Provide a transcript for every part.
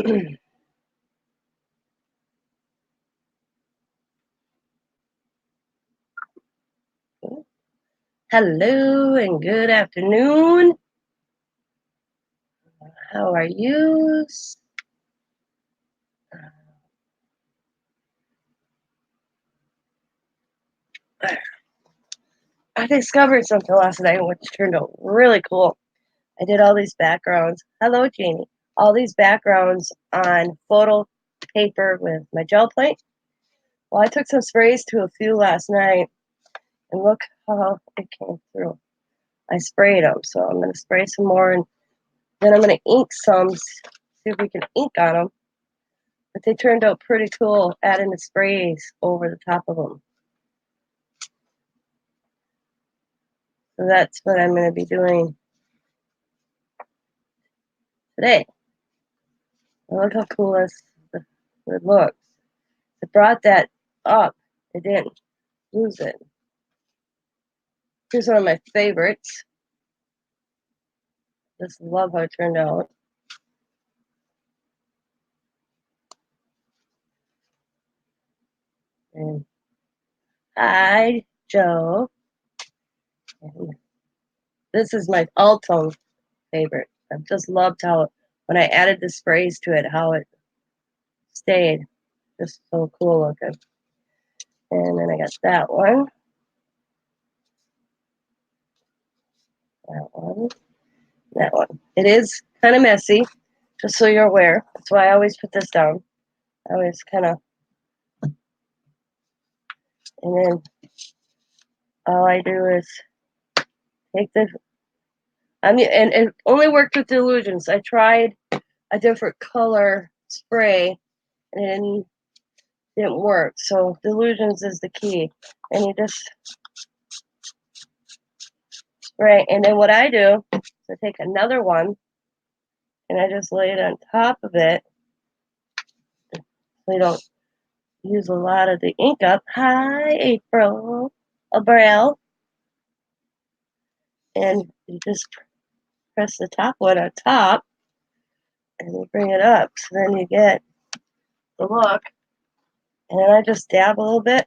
Hello and good afternoon. How are you? I discovered something last night which turned out really cool. I did all these backgrounds. Hello, Janie. All these backgrounds on photo paper with my gel plate. Well, I took some sprays to a few last night, and look how it came through. I sprayed them, so I'm going to spray some more, and then I'm going to ink some, see if we can ink on them. But they turned out pretty cool, adding the sprays over the top of them. So that's what I'm going to be doing today. And look how cool it looks. It brought that up. It didn't lose it. Here's one of my favorites. Just love how it turned out. And hi, Joe. And this is my all-tone favorite. I've just loved how, when I added the sprays to it, how it stayed. Just so cool looking. And then I got that one. That one. That one. It is kind of messy, just so you're aware. That's why I always put this down. I always kind of, and then all I do is take the, and it only worked with the illusions. I tried a different color spray and it didn't work. So delusions is the key. And you just spray. And then what I do is I take another one and I just lay it on top of it. So you don't use a lot of the ink up. Hi, April. Abril. And you just press the top one on top and you bring it up. So then you get the look. And then I just dab a little bit.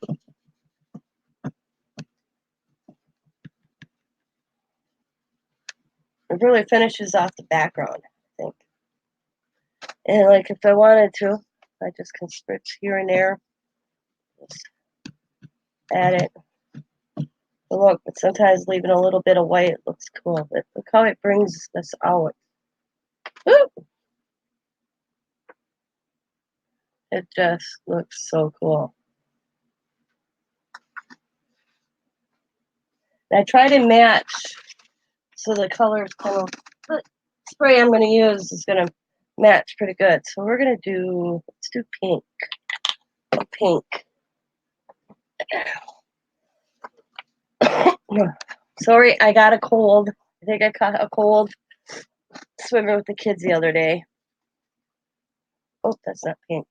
It really finishes off the background, I think. And like if I wanted to, I just can switch here and there. Just add it. But look, but sometimes leaving a little bit of white looks cool. But look how it brings this out. Woo! It just looks so cool. And I try to match so the colors kind of, the spray I'm going to use is going to match pretty good. So we're going to do, let's do pink. Pink. Sorry, I got a cold. I think I caught a cold swimming with the kids the other day. Oh, that's not pink.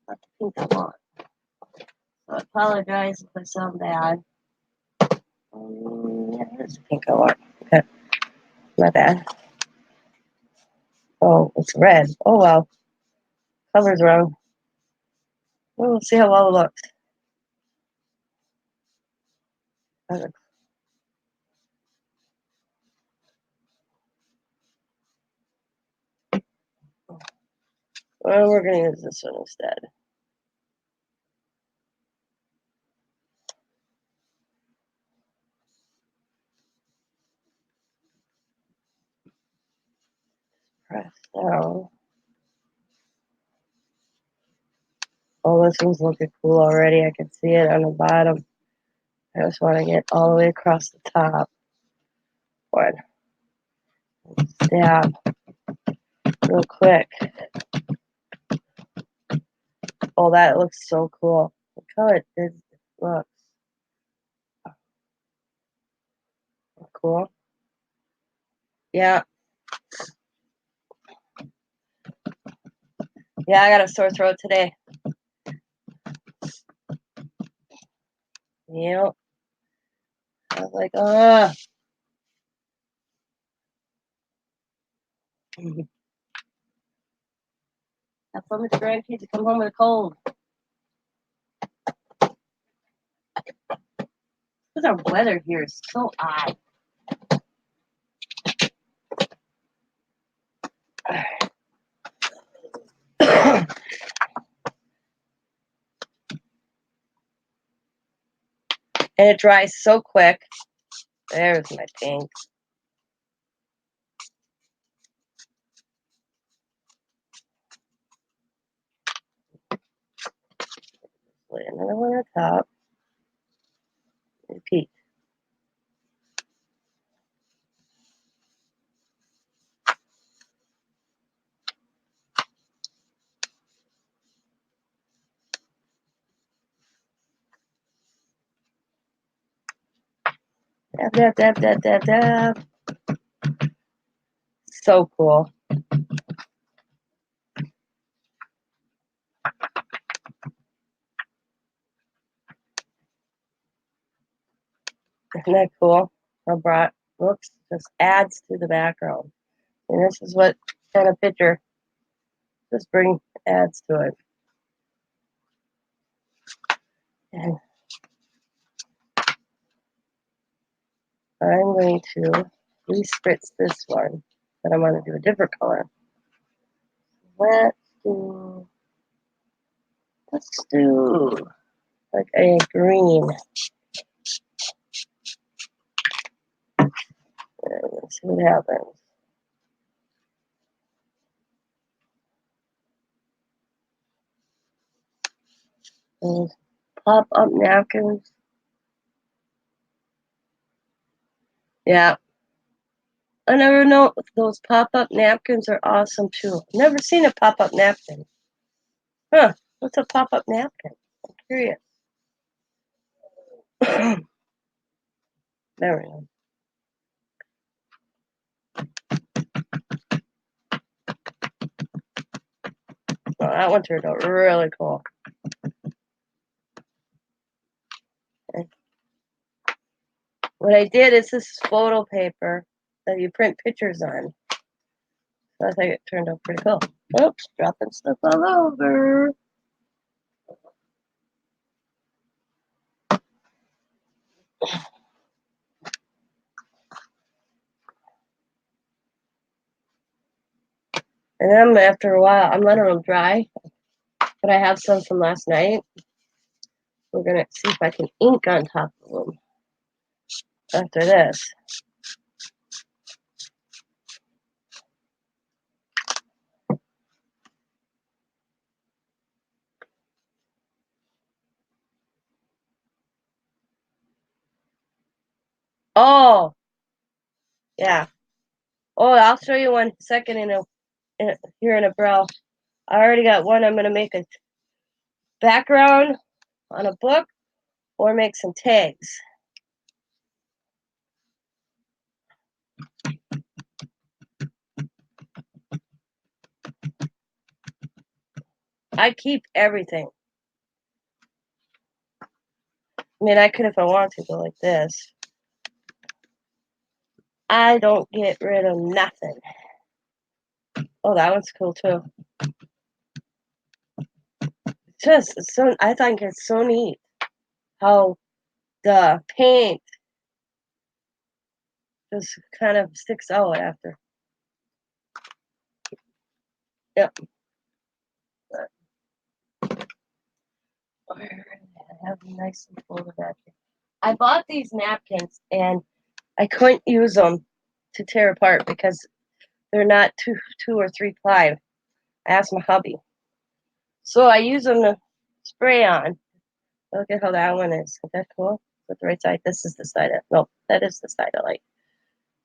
Not the pink I want. So I apologize if I sound bad. Yeah, that's the pink I want. Okay, my bad. Oh, it's red. Oh, well. Color's wrong. Well, we'll see how well it looks. Well, we're going to use this one instead. Press down. Oh, this one's looking cool already. I can see it on the bottom. I just want to get all the way across the top. One. Stab. Real quick. Oh, that looks so cool. Look how it looks. Cool. Yeah. Yeah, I got a sore throat today. Yep. I was like, Have fun with the grandkids. Come home with a cold. Because our weather here is so odd. And it dries so quick. There's my pink. Put another one on top. Repeat. Dab, dab, dab, dab, dab, dab. So cool. Isn't that cool? I brought looks just adds to the background. And this is what kind of picture just bring adds to it. And I'm going to respritz this one, but I'm going to do a different color. Let's do like a green. Let's see what happens. Those pop-up napkins. Yeah. I never know. Those pop-up napkins are awesome too. Never seen a pop-up napkin. Huh. What's a pop-up napkin? I'm curious. There we go. Oh, that one turned out really cool. Okay. What I did is this photo paper that you print pictures on. So I think it turned out pretty cool. Oops, dropping stuff all over. And then after a while, I'm letting them dry. But I have some from last night. We're going to see if I can ink on top of them after this. Oh, yeah. Oh, I'll show you one second here in a bro. I already got one. I'm going to make a background on a book or make some tags. I keep everything. I mean, I could if I want to go like this. I don't get rid of nothing. Oh, that one's cool too. Just so I think it's so neat how the paint just kind of sticks out after. Yep. I have them nice and folded back here. I bought these napkins and I couldn't use them to tear apart because they're not two or three ply. I asked my hubby. So I use them to spray on. Look at how that one is. Is that cool? With the right side. This is the side. No, that is the side I like.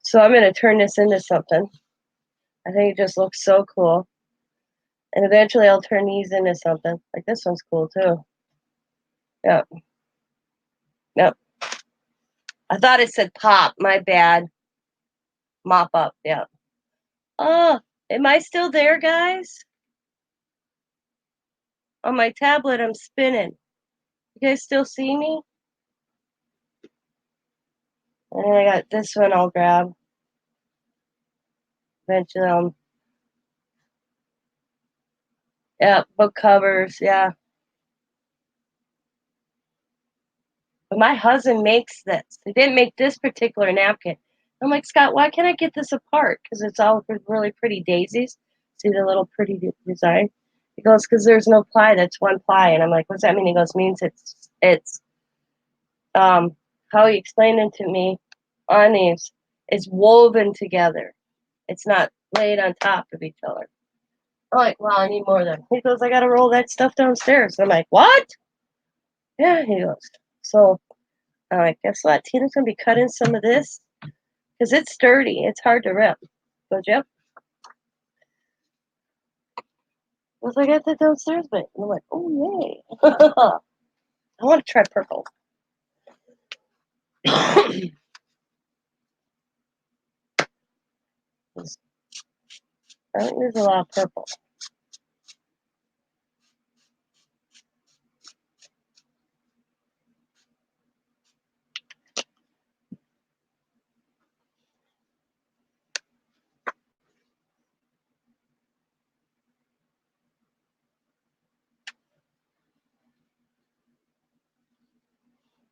So I'm going to turn this into something. I think it just looks so cool. And eventually I'll turn these into something. Like this one's cool too. Yep. Yep. I thought it said pop. My bad. Mop up. Yep. Oh, am I still there, guys? On my tablet, I'm spinning. You guys still see me? And then I got this one I'll grab. Eventually Yeah, book covers, yeah. But my husband makes this. He didn't make this particular napkin. I'm like, Scott, why can't I get this apart? Because it's all really pretty daisies. See the little pretty design? He goes, because there's no ply. That's one ply. And I'm like, what's that mean? He goes, means it's how he explained it to me on these. It's woven together. It's not laid on top of each other. I'm like, well, I need more than. He goes, I got to roll that stuff downstairs. I'm like, what? Yeah, he goes. So I'm like, guess what? Tina's going to be cutting some of this because it's sturdy. It's hard to rip. He goes, yep. I was like, I got that downstairs, but I'm like, oh, yay. I want to try purple. I don't use a lot of purple.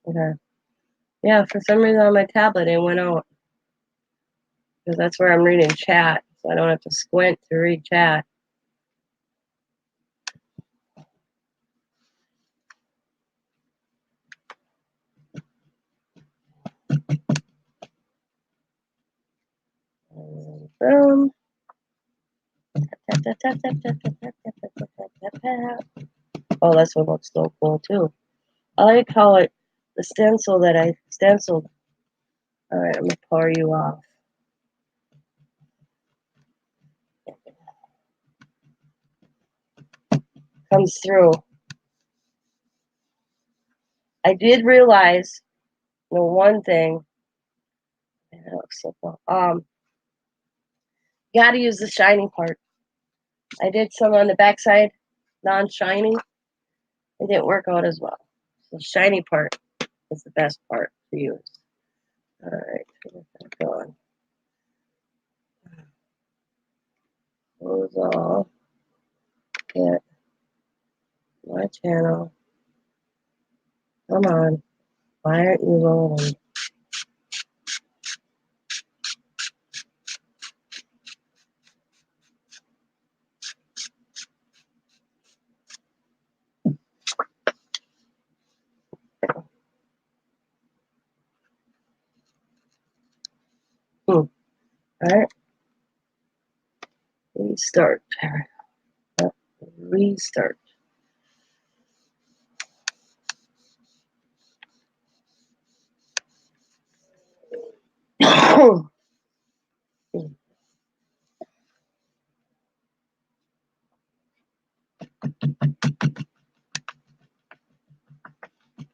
Okay. Yeah, for some reason on my tablet it went out because that's where I'm reading chat, so I don't have to squint to read chat. Boom. Oh, this one looks so cool too. I like how it the stencil that I stenciled. All right, I'm gonna pour you off. Comes through. I did realize one thing. Man, that looks so cool. You got to use the shiny part. I did some on the backside, non-shiny. It didn't work out as well. The shiny part is the best part to use. All right, get that going. Those all get my channel. Come on, why aren't you rolling? All right, restart. Restart.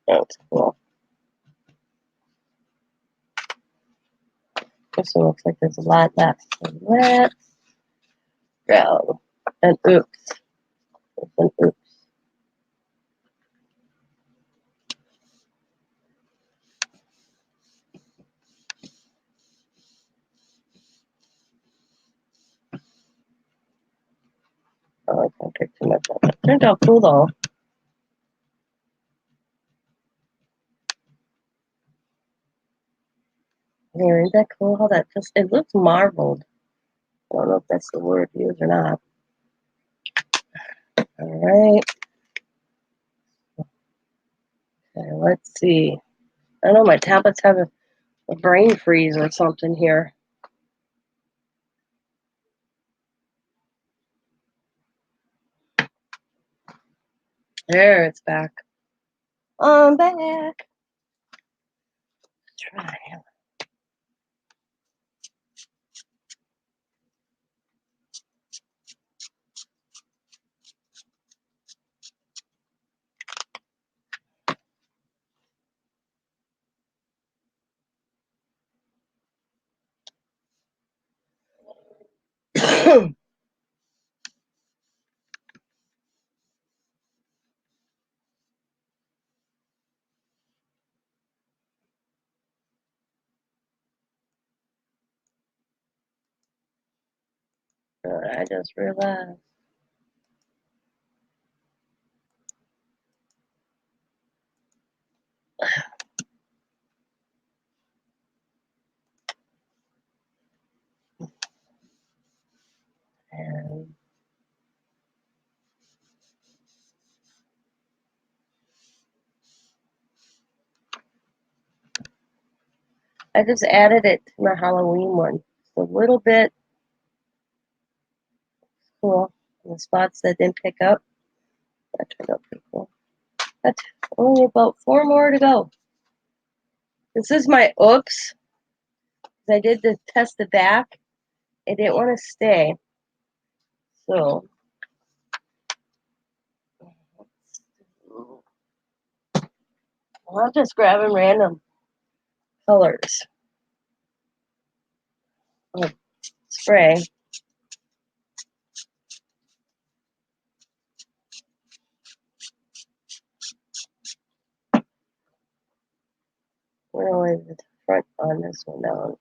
That's cool. This one looks like there's a lot left. So let's go. And oops. And oops. Oh, I can't pick too much up. It turned out cool though. Here, isn't that cool how that just, it looks marbled. I don't know if that's the word used or not. All right. Okay, let's see. I don't know, my tablets have a brain freeze or something here. There, it's back. I'm back. Try. I just realized. I just added it to my Halloween one. Just a little bit cool. In the spots that didn't pick up. That turned out pretty cool. That's only about 4 more to go. This is my oops. I did the test the back. It didn't want to stay. So I'm just grabbing random colors of spray. We're gonna leave the front on this one down.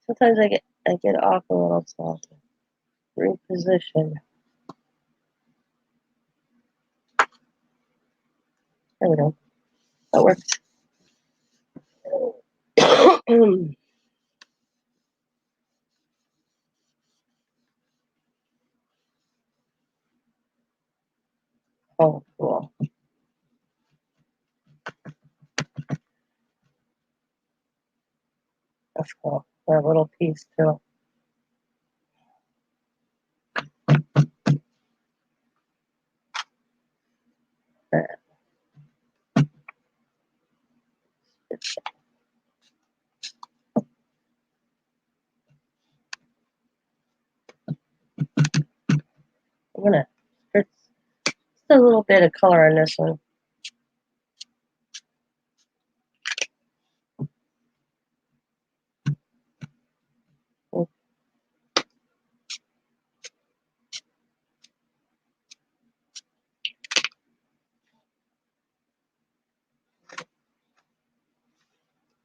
Sometimes I get off a little, so I'll reposition. There we go. That works. Oh, cool. That's cool. That little piece too. I'm gonna put just a little bit of color on this one.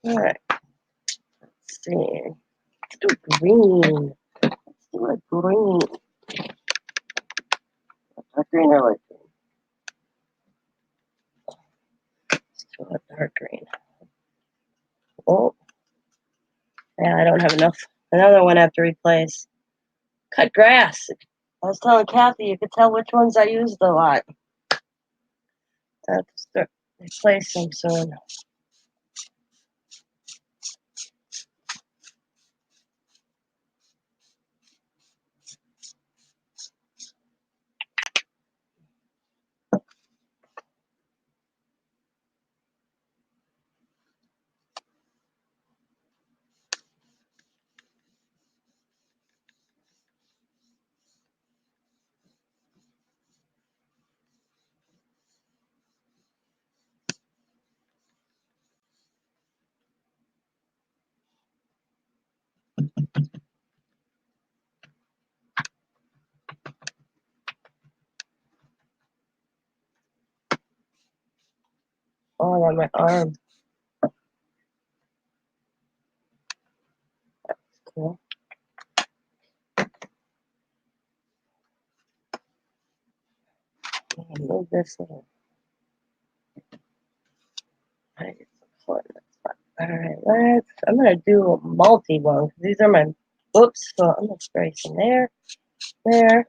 All right. Let's see. Let's do green. Let's do a green. Dark green or light green? Let's do a dark green. Oh, yeah, I don't have enough. Another one I have to replace. Cut grass. I was telling Kathy you could tell which ones I used a lot. I have to start replace them soon. Oh, on my arm. Cool. Move this little. Right. All right, I'm gonna do a multi one. These are my oops, so I'm gonna spray some there, there,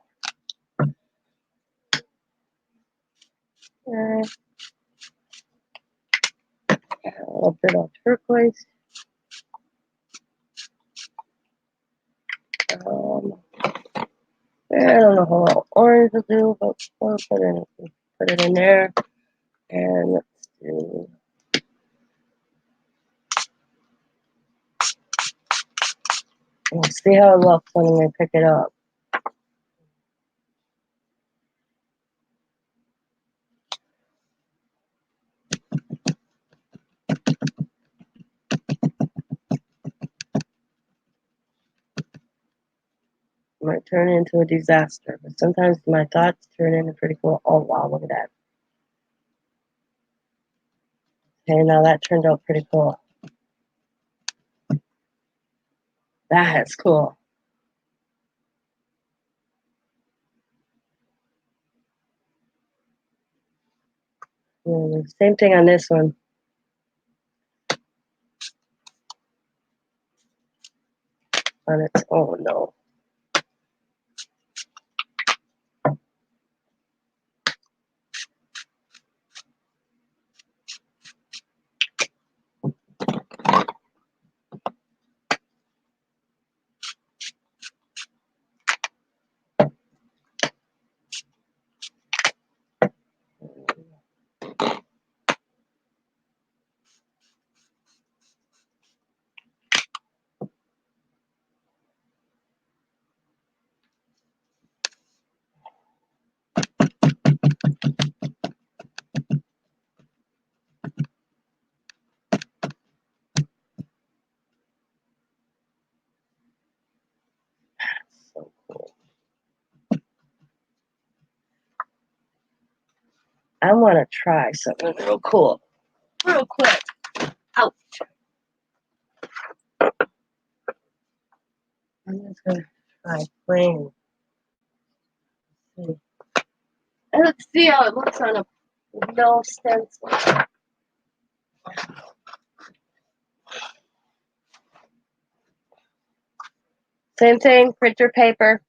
there, a little bit of turquoise. Um, I don't know how well orange will do, but we'll put it in there. And let's do. We'll see how it looks when we pick it up. It might turn into a disaster, but sometimes my thoughts turn into pretty cool. Oh wow, look at that. Okay, now that turned out pretty cool. That's cool. Same thing on this one. On its oh no. I want to try something real cool. Real quick. Ouch. I'm just going to try plain. Let's see how it looks on a no stencil. Same thing, printer paper.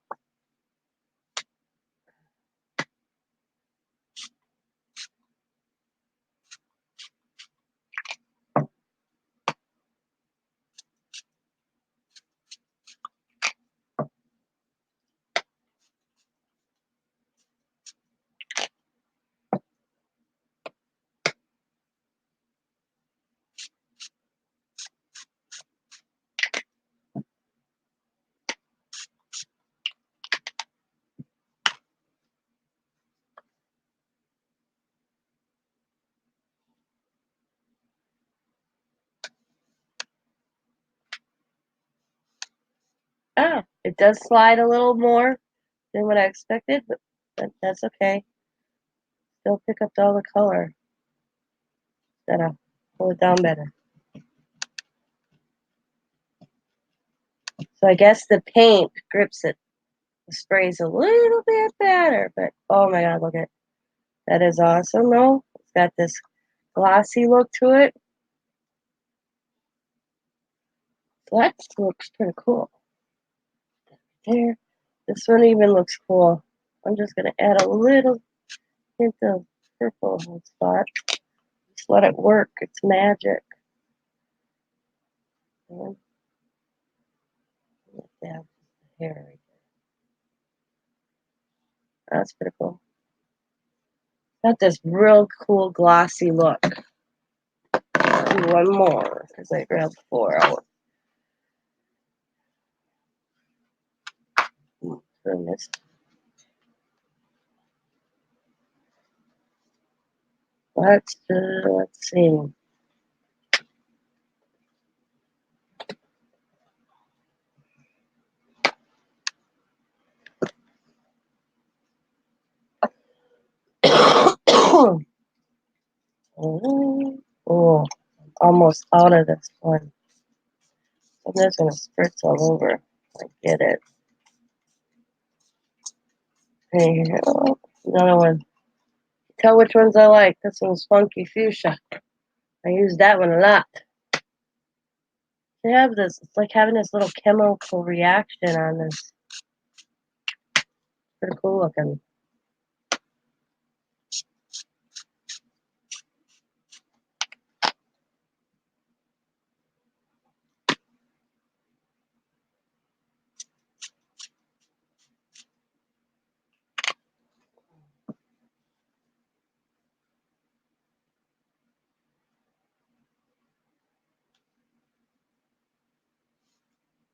Ah, it does slide a little more than what I expected, but that's okay. Still pick up all the color. Gotta pull it down better. So I guess the paint grips it. The spray's a little bit better, but oh my god, look at it. That is awesome though. It's got this glossy look to it. So that looks pretty cool. There. This one even looks cool. I'm just gonna add a little hint of purple on spot. Just let it work. It's magic. And that's the hair right there. That's pretty cool. Got this real cool glossy look. Do one more because I grabbed 4 out. Turn this. Let's see. Oh, almost out of this one. I'm just gonna spritz all over. I get it. Hey, another one. Tell which ones I like. This one's funky fuchsia. I use that one a lot. They have this. It's like having this little chemical reaction on this. Pretty cool looking.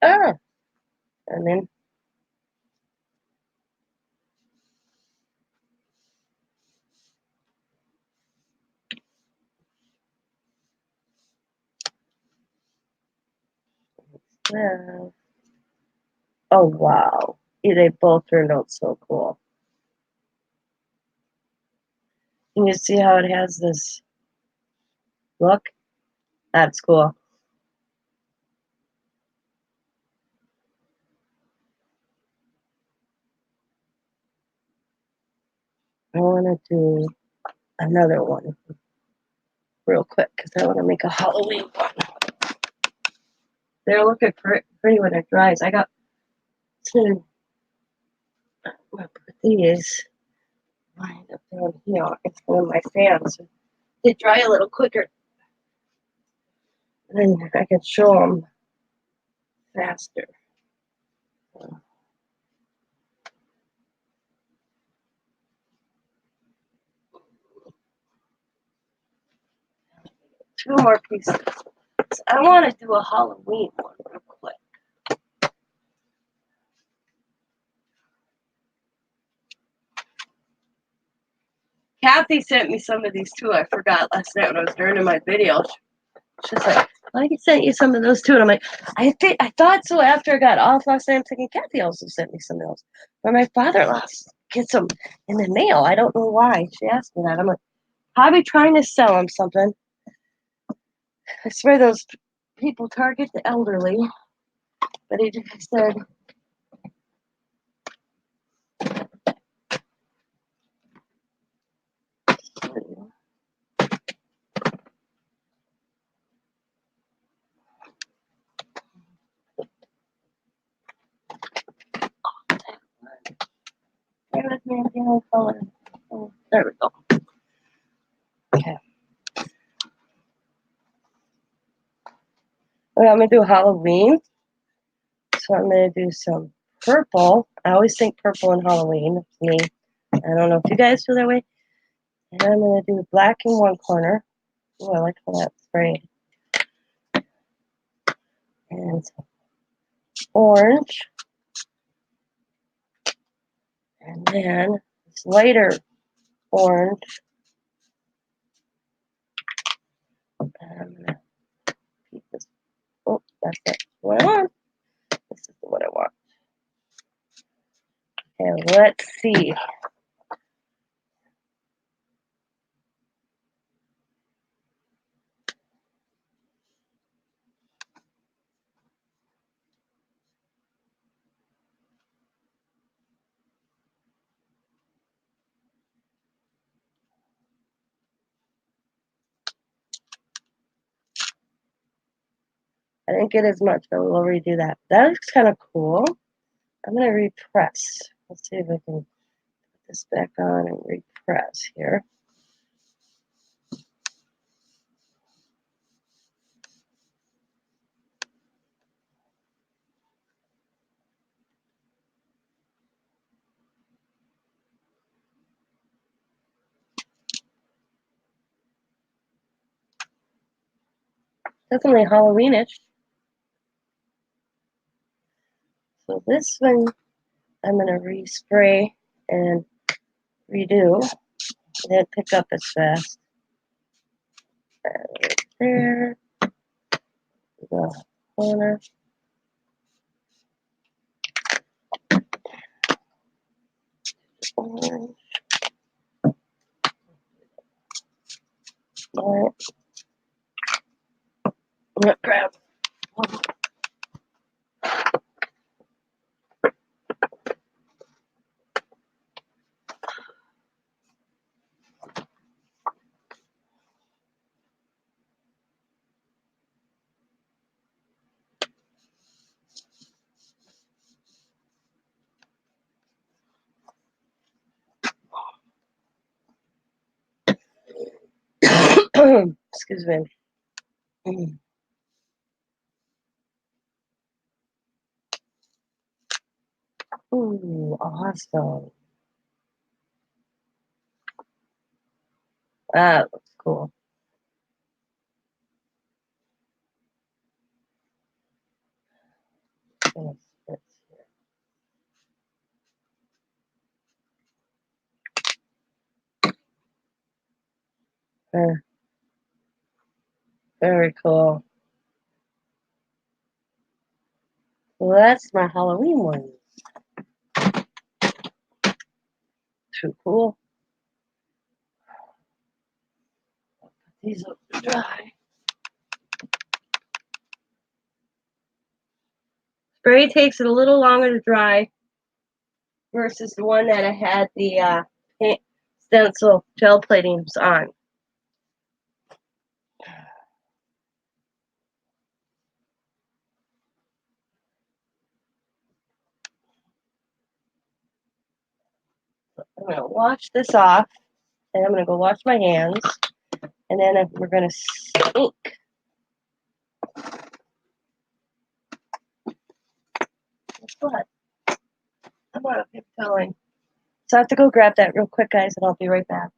Ah, and then yeah. Oh wow, yeah, they both turned out so cool. And you see how it has this look? That's cool. I want to do another one real quick because I want to make a Halloween one. They're looking pretty when it dries. I got to put these lined up down here. It's one of my fans. They dry a little quicker, and then I can show them faster. 2 more pieces. I want to do a Halloween one real quick. Kathy sent me some of these too. I forgot last night when I was doing my video. She's like, I sent you some of those too. And I'm like, I thought so after I got off last night. I'm thinking Kathy also sent me some of those. But my father-in-law gets them in the mail. I don't know why. She asked me that. I'm like, Probably trying to sell him something. I swear those people target the elderly. But he just said, "Hey, with me, I'm feeling color." Oh, there we go. Okay. Okay, I'm gonna do Halloween. So I'm gonna do some purple. I always think purple and Halloween. It's me. I don't know if you guys feel that way. And I'm gonna do black in one corner. Oh, I like how that's sprayed. And orange. And then this lighter orange. And I'm gonna keep this. Oh, that's it. What I want. This is what I want. And let's see. I didn't get as much, but we'll redo that. That looks kind of cool. I'm gonna repress. Let's see if I can put this back on and repress here. Definitely Halloweenish. So this one I'm gonna respray and redo. It didn't pick up as fast. Right there. The corner. Orange. Alright. I'm gonna grab one. Excuse me. Ooh, awesome. That looks cool. Very cool. Well, that's my Halloween one. Too cool. These up to dry. Spray takes it a little longer to dry versus the one that I had the stencil gel platings on. I'm going to wash this off, and I'm going to go wash my hands, and then we're going to ink. Guess what? I'm out of paper toweling. So I have to go grab that real quick, guys, and I'll be right back.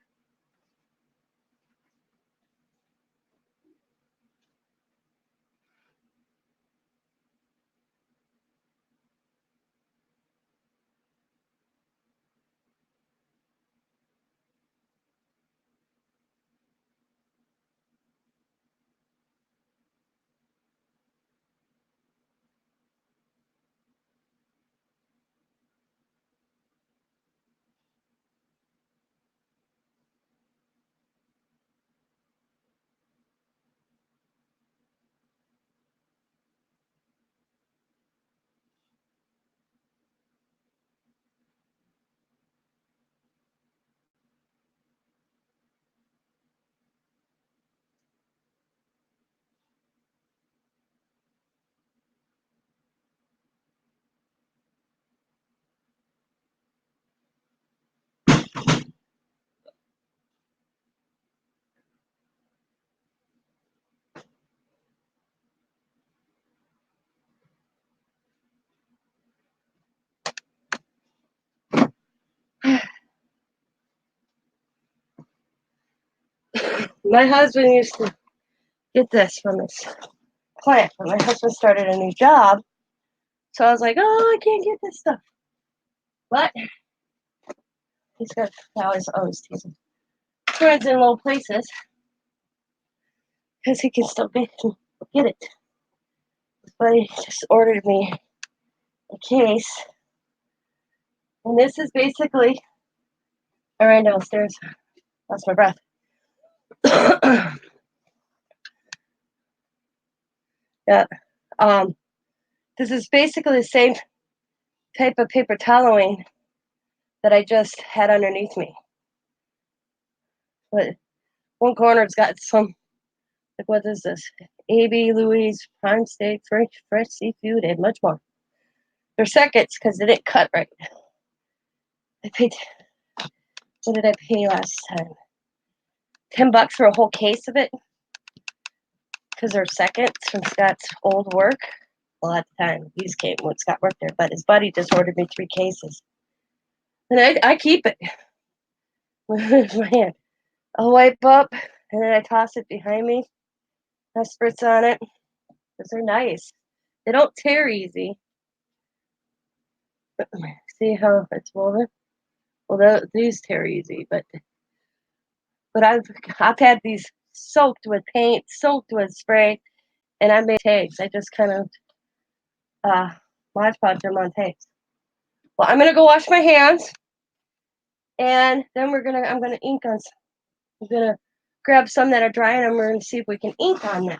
My husband used to get this from his plant, but my husband started a new job, so I was like, oh, I can't get this stuff. But he's got, I always tease him, friends in low places because he can still get it. But he just ordered me a case, and this is basically, I ran downstairs, lost my breath. Yeah. This is basically the same type of paper toweling that I just had underneath me. But one corner's got some, like, what is this? A.B. Louis, prime steak, fresh seafood, and much more. They're seconds because they didn't cut right. I paid, what did I pay last time? $10 for a whole case of it because they're seconds from Scott's old work. Well, at the time, these came when Scott worked there, but his buddy just ordered me 3 cases. And I keep it with my hand. I'll wipe up, and then I toss it behind me. I spritz on it because they're nice. They don't tear easy. See how it's woven? Well, these tear easy, but I've had these soaked with paint, soaked with spray, and I made tags. I just kind of Mod Podge them on tags. Well, I'm gonna go wash my hands, and then I'm gonna ink on. I'm gonna grab some that are dry, and we're gonna see if we can ink on them.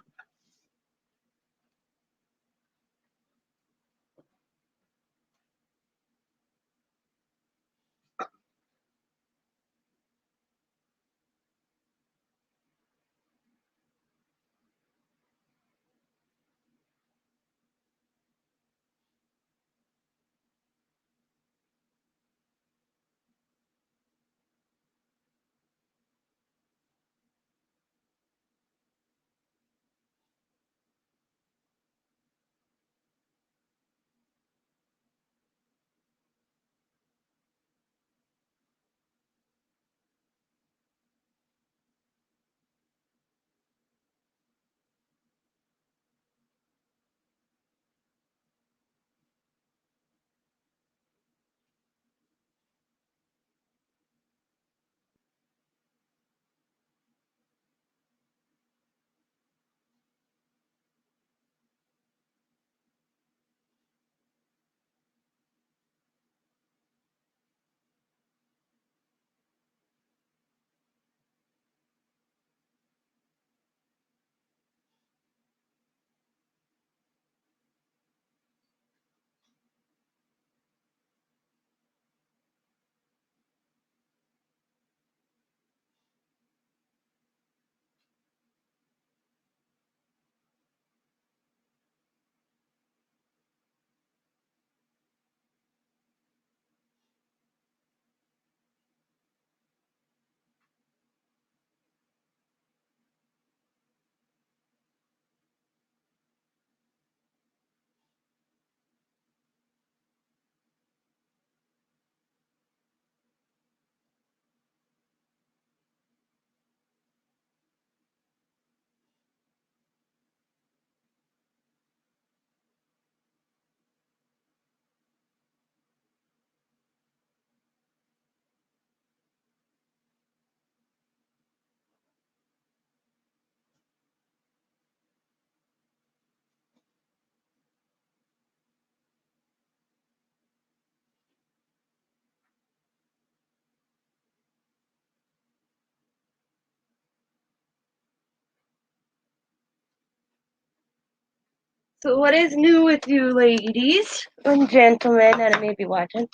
So what is new with you ladies and gentlemen that may be watching?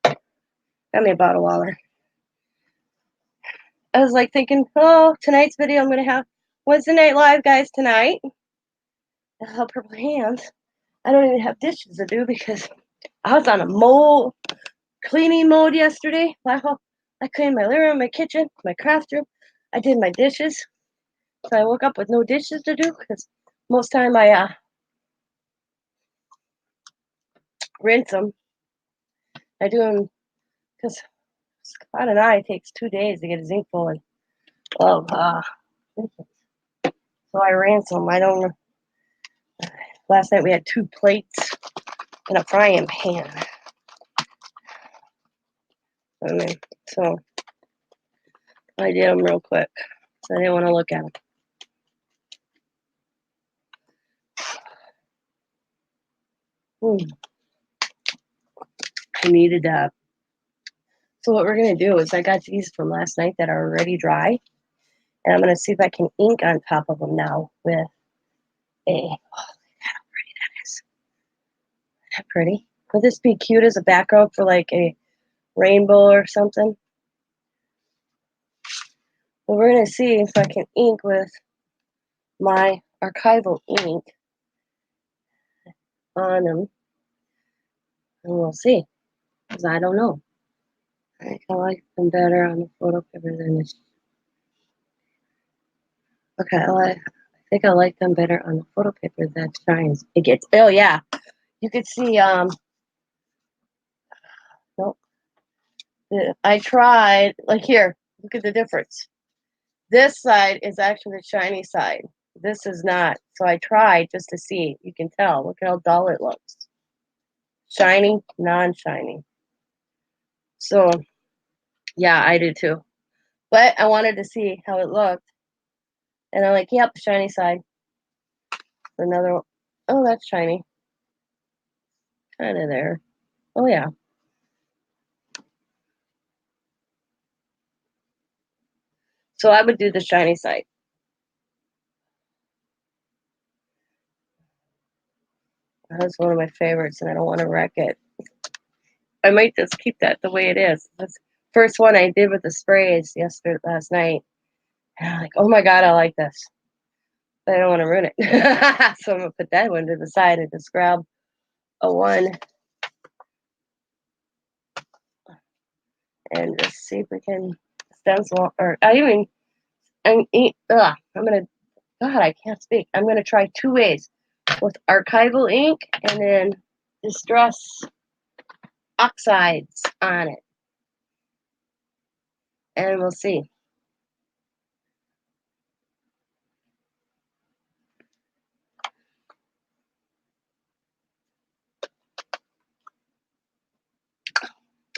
Got me a bottle of water. I was like thinking, oh, tonight's video I'm gonna have Wednesday Night Live, guys, tonight. I'll help her with hands. I don't even have dishes to do because I was on a cleaning mode yesterday. Wow. I cleaned my living room, my kitchen, my craft room. I did my dishes. So I woke up with no dishes to do because most time I rinse them. I do them because Scott and I, it takes 2 days to get a zinc full of So I ran some. I don't know. Last night we had 2 plates and a frying pan. So I did them real quick. So I didn't want to look at them. I needed that. So what we're going to do is I got these from last night that are already dry. And I'm going to see if I can ink on top of them now with a, oh, look how pretty that is. Isn't that pretty? Would this be cute as a background for like a rainbow or something? Well, we're going to see if I can ink with my archival ink on them. And we'll see, because I don't know. I like them better on the photo paper than this. Okay, I think I like them better on the photo paper that shines. It gets, oh yeah, you could see, nope. I tried, like here, look at the difference. This side is actually the shiny side. This is not. So I tried just to see. You can tell. Look at how dull it looks. Shiny, non-shiny. So, yeah, I did too. But I wanted to see how it looked. And I'm like, yep, shiny side. Another one. Oh, that's shiny. Kind of there. Oh, yeah. So I would do the shiny side. That's one of my favorites, and I don't want to wreck it. I might just keep that the way it is. That's first one I did with the sprays last night. And I'm like, oh my God, I like this. But I don't want to ruin it. So I'm going to put that one to the side and just grab a one and just see if we can stencil. Or I'm going to, God, I can't speak. I'm going to try 2 ways with archival ink and then distress oxides on it. And we'll see.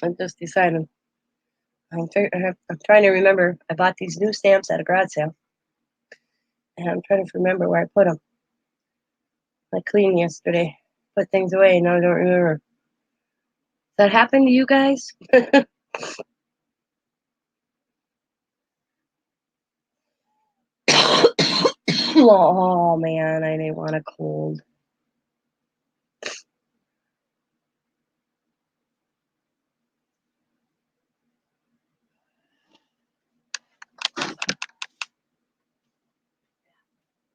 I'm just deciding. I'm trying to remember. I bought these new stamps at a garage sale. And I'm trying to remember where I put them. I cleaned yesterday. Put things away. Now I don't remember. That happened to you guys? Oh man, I didn't want a cold.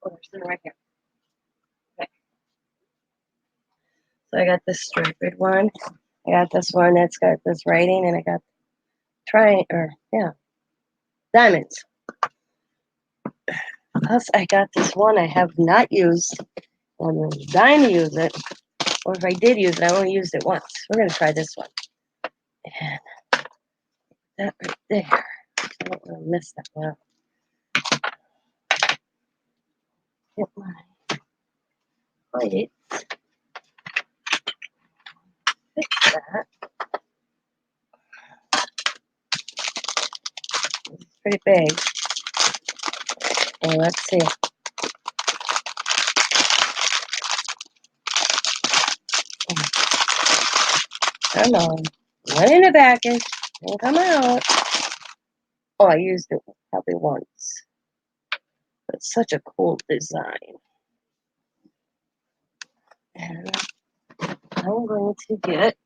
Oh, there's some right here. Okay. So I got this striped one. I got this one that's got this writing, and I got diamonds. Plus, I got this one I have not used. I'm dying to use it. Or if I did use it, I only used it once. We're gonna try this one. And that right there. I don't want to miss that one. Get my plate. Fix that. It's pretty big. Well, let's see. Come on. One in the package. And come out. Oh, I used it probably once. It's such a cool design. And I'm going to get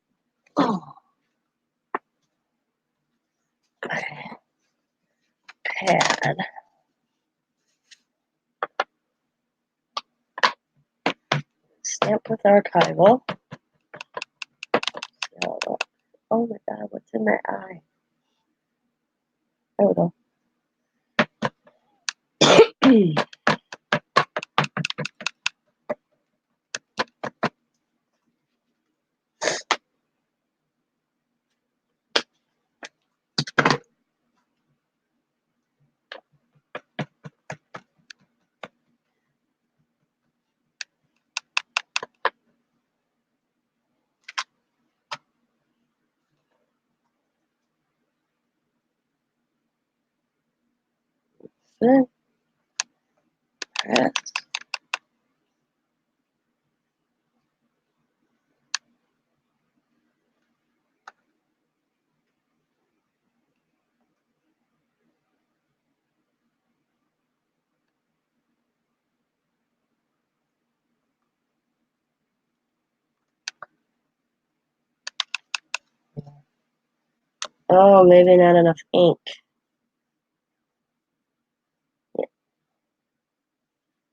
pad. Stamp with archival. Oh my God, what's in my eye? There we go. Good. Press. Oh, maybe not enough ink.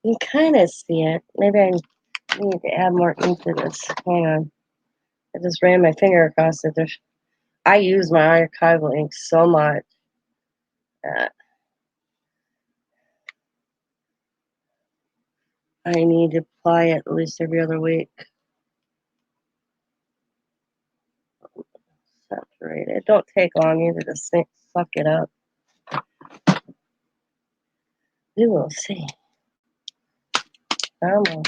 You can kind of see it. Maybe I need to add more ink to this. Hang on. I just ran my finger across it. I use my archival ink so much that I need to apply it at least every other week. Saturate it. Don't take long either to suck it up. We will see. Come on.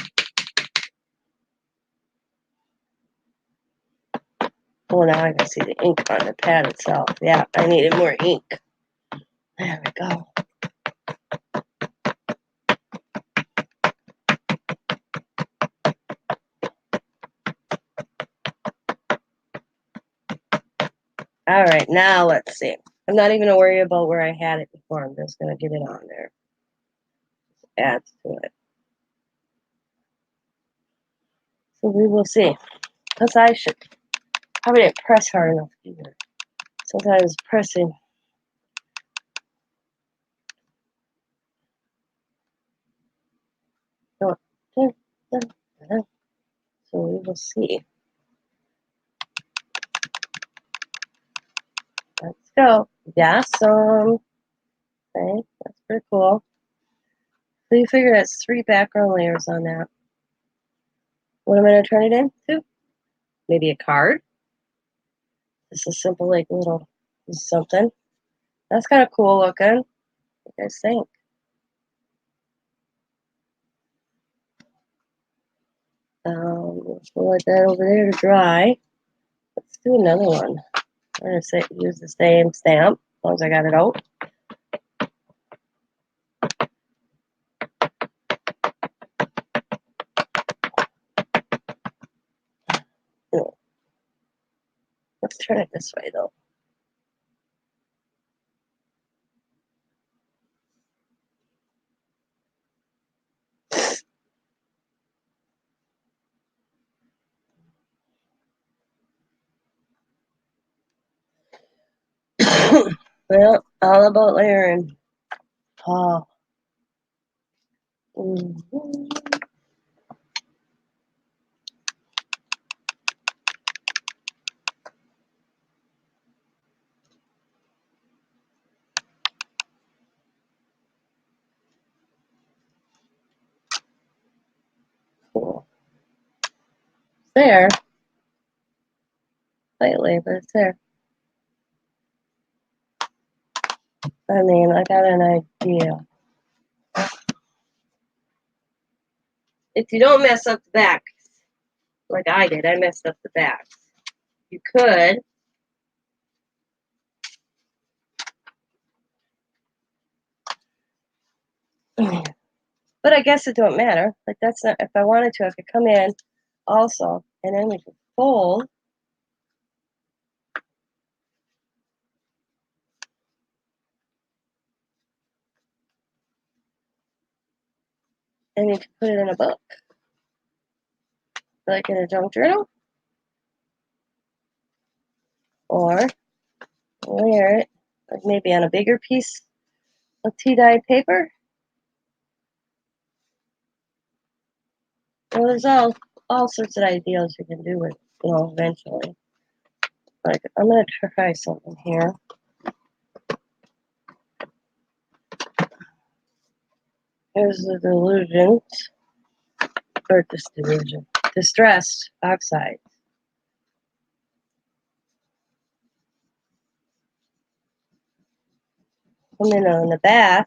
Oh, now I can see the ink on the pad itself. Yeah, I needed more ink. There we go. All right, now let's see. I'm not even going to worry about where I had it before. I'm just going to get it on there. Adds to it. So we will see. Plus, I should probably didn't press hard enough either. Sometimes pressing. So we will see. Let's go. Yeah, so okay, that's pretty cool. So you figure that's 3 background layers on that. What am I going to turn it into? Maybe a card. Just a simple, like, little something. That's kind of cool looking. What do you guys think? We'll let that over there to dry. Let's do another one. I'm going to use the same stamp as long as I got it out. Let's turn it this way, though. Well, all about layering. Oh. Mm-hmm. Cool. There. Slightly, but it's there. I mean, I got an idea. If you don't mess up the back, like I did, I messed up the back. You could but I guess it don't matter. Like, that's not, if I wanted to, I could come in also, and then we could fold. And you could put it in a book. Like in a junk journal. Or layer it, like maybe on a bigger piece of tea-dyed paper. Well, there's all sorts of ideas you can do with, eventually. Like, I'm going to try something here. Here's the delusions, or this delusion, distressed oxide. Come in on the back.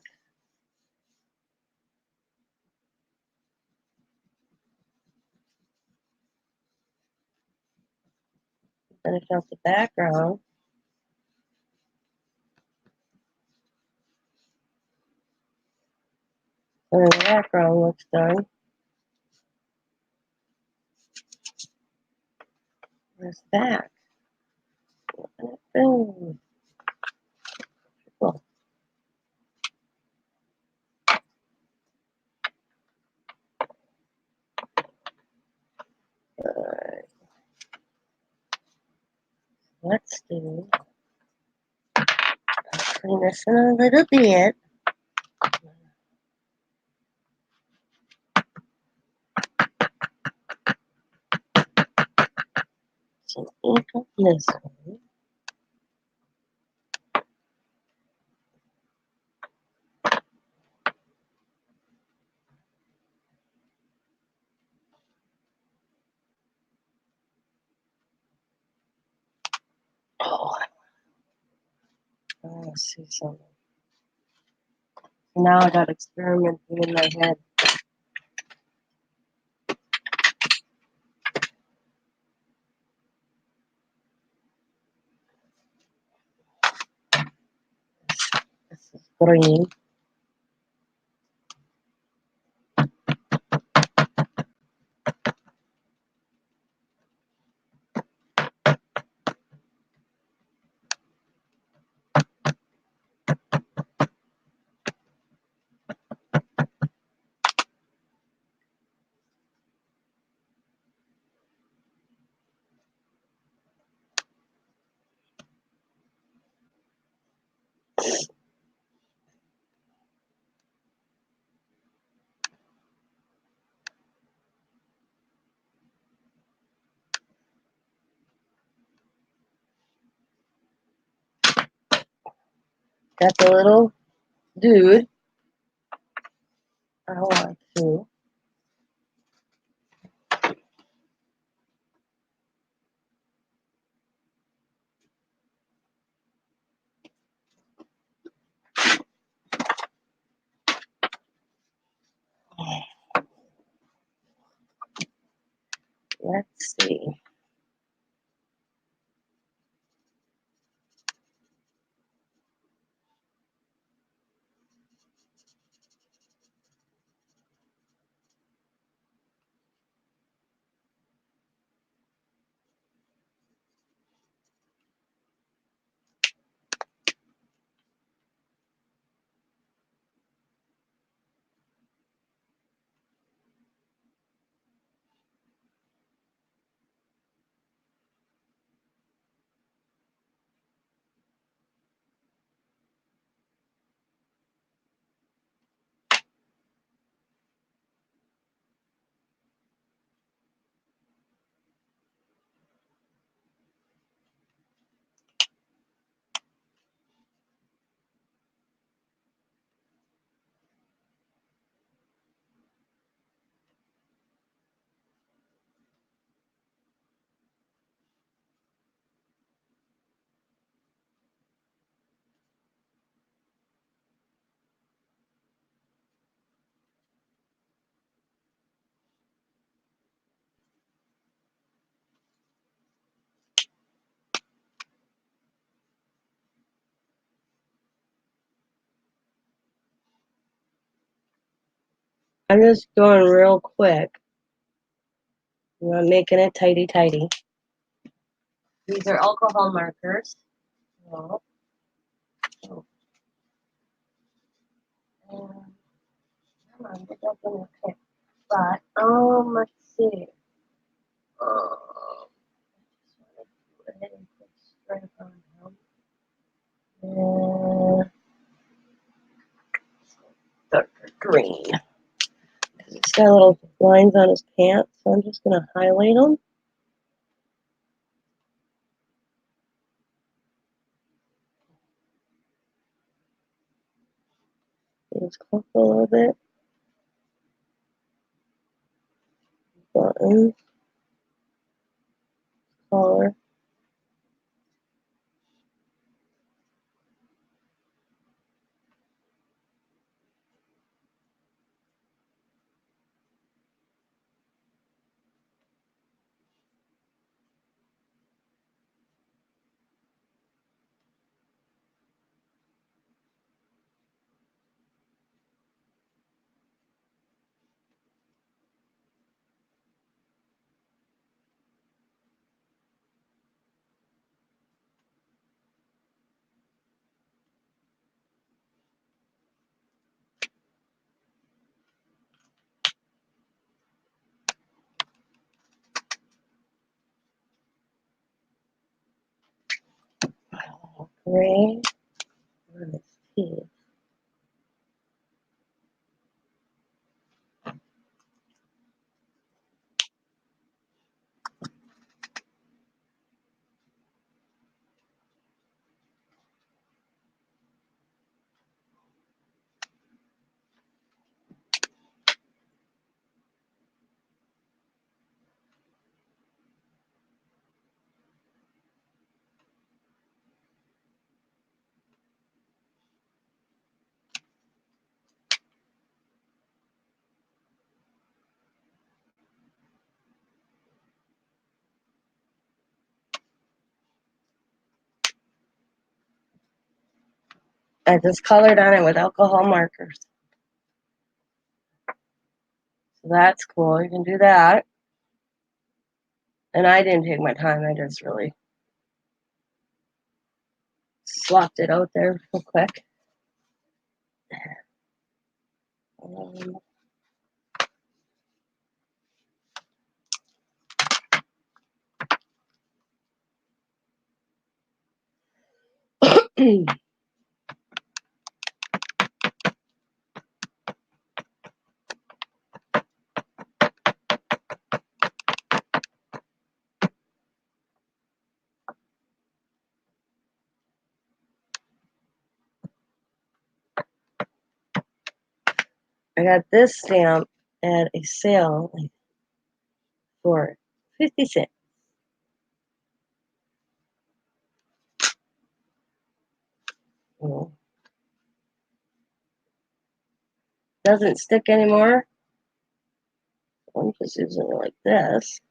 Finish out the background. And the background looks done. There's that. Boom. Cool. Let's do. Clean this in a little bit. Some ink on this one. Oh, I see something. Now I got experimenting in my head. This is green. Got the little dude. I want to. Let's see. I'm just going real quick. I'm making it tidy. These are alcohol markers. Oh. Come on, get up in the pit spot. Let's see. Go ahead and put stripe on him. And darker green. He's got little lines on his pants, so I'm just going to highlight them. Just clip a little bit. Buttons. Collar. Gray on his teeth. I just colored on it with alcohol markers. So that's cool. You can do that. And I didn't take my time. I just really slopped it out there real quick. I got this stamp at a sale for 50 cents. Doesn't stick anymore. I'm just using it like this.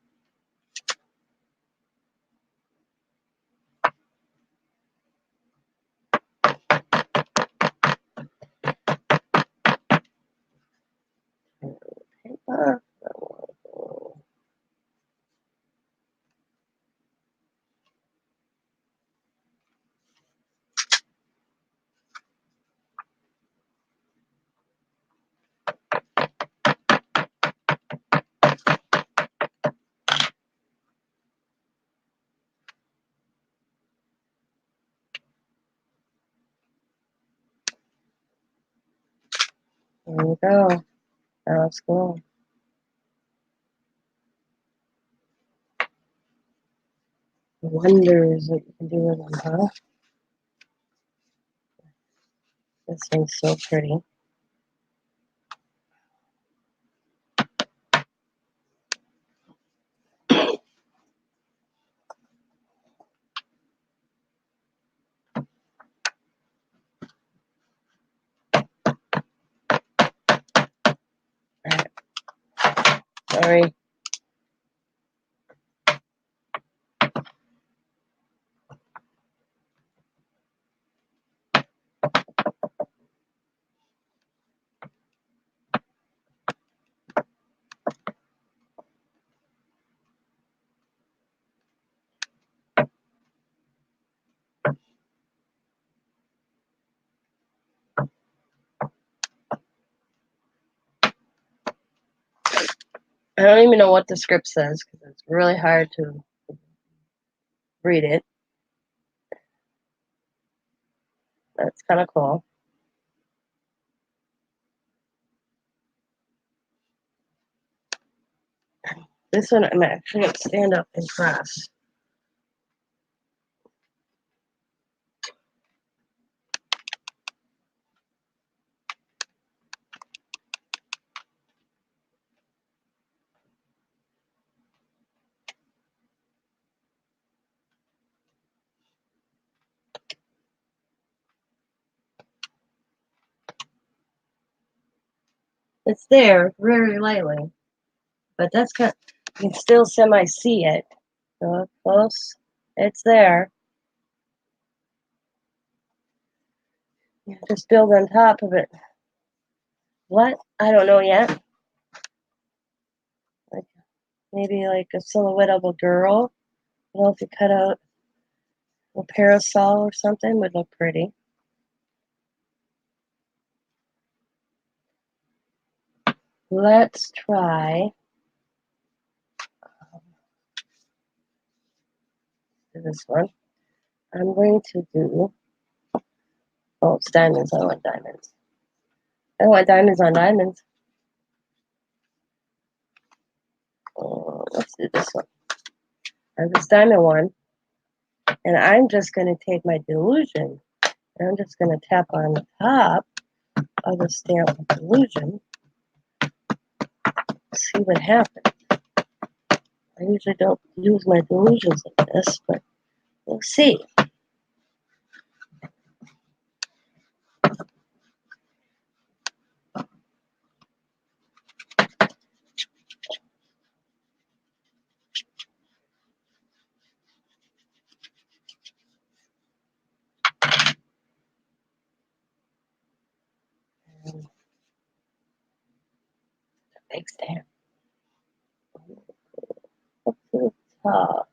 There you go. That looks cool. Wonders what you can do with them, huh? This one's so pretty. Sorry. I don't even know what the script says because it's really hard to read it. That's kind of cool. This one I'm actually going to stand up and press. It's there very lightly, but that's kind of, you can still semi-see it. So up close, it's there. You just build on top of it. What? I don't know yet. Like maybe like a silhouette of a girl. You know, if you cut out a parasol or something, would look pretty. Let's try this one. I'm going to do Oh, it's diamonds. I want diamonds. I want diamonds on diamonds. Let's do this one. I have this diamond one. And I'm just going to take my delusion. And I'm just going to tap on the top of the stamp of delusion. See what happens. I usually don't use my delusions like this, but we'll see. Big stamp. Up to the top.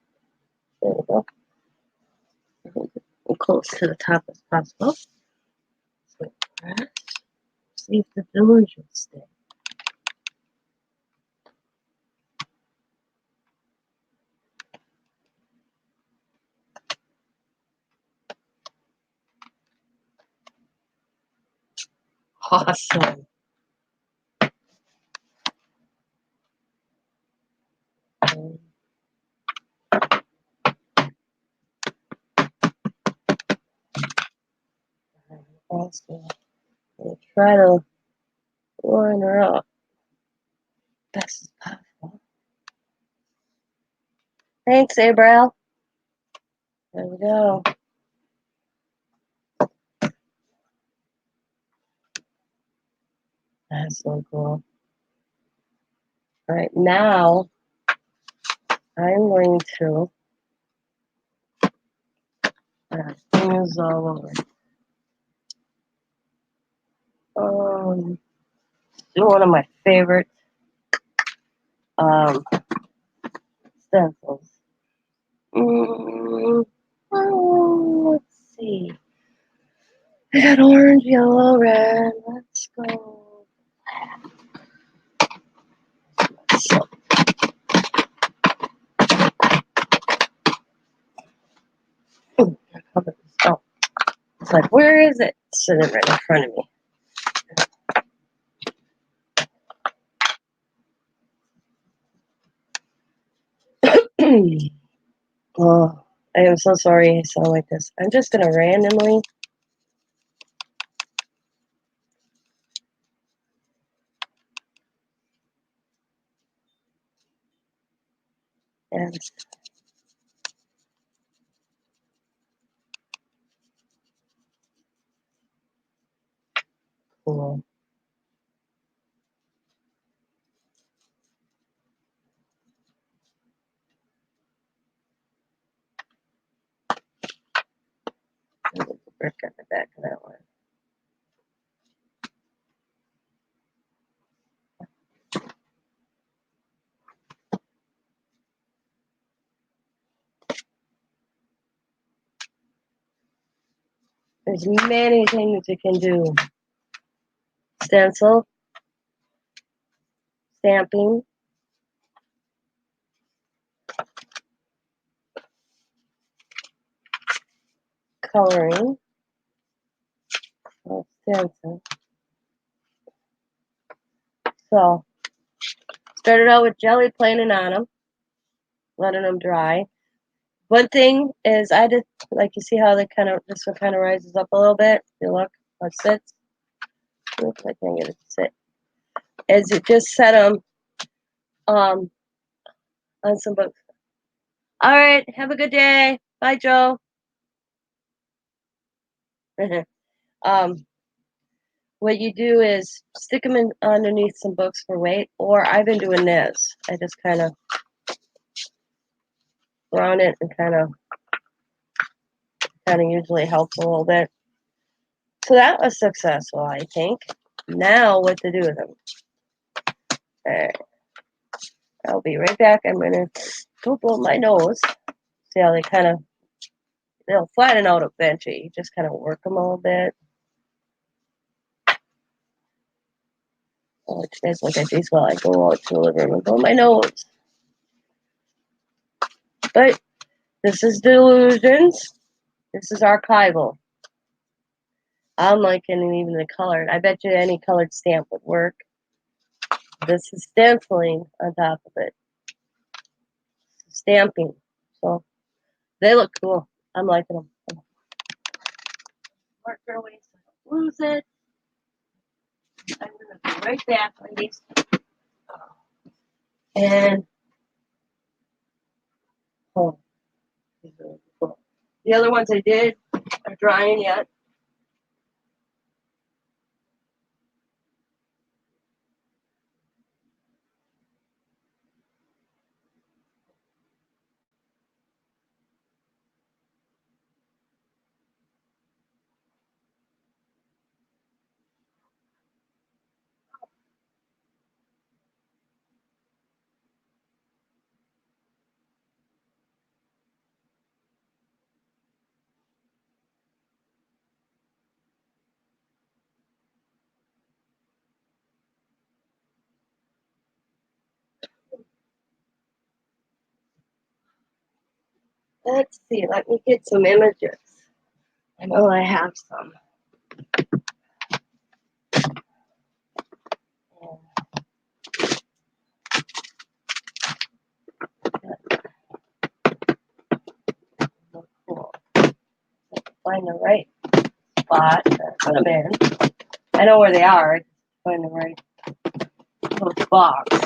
There we go. As close to the top as possible. So press. See if the delusion stays. Awesome. Also, we'll try to line her up best as possible. Thanks, Abril. There we go. That's so cool. All right, now I'm going to fingers all over. One of my favorite stencils. Let's see. I got orange, yellow, red. Let's go. So, oh, it's like, where is it? It's sitting right in front of me. Oh, I am so sorry I sound like this. I'm just going to randomly and cool. There's a brick on the back of that one. There's many things you can do. Stencil, stamping, coloring, stencil. So, started out with jelly planing on them, letting them dry. One thing is I did, like you see how they this one kind of rises up a little bit. You look how it sits. Oops, I can't get it to sit. Is it just set them on some books. All right, have a good day. Bye, Joe. What you do is stick them in underneath some books for weight, or I've been doing this. I just kind of round it and kind of usually helps a little bit. So that was successful, I think. Now what to do with them? All right. I'll be right back. I'm going to go blow my nose. See how they'll flatten out eventually. You just kind of work them a little bit. I'll let you guys look at these while I go out to the living room and blow my nose. But this is Delusions. This is archival. I'm liking even the colored. I bet you any colored stamp would work. This is stenciling on top of it. Stamping. So they look cool. I'm liking them. Marker away so I don't lose it. I'm going to be right back on these. And, oh, these are really cool. The other ones I did are drying yet. Let's see. Let me get some images. I know I have some. Look cool. Find the right spot to put them in. I know where they are. I just find the right little box.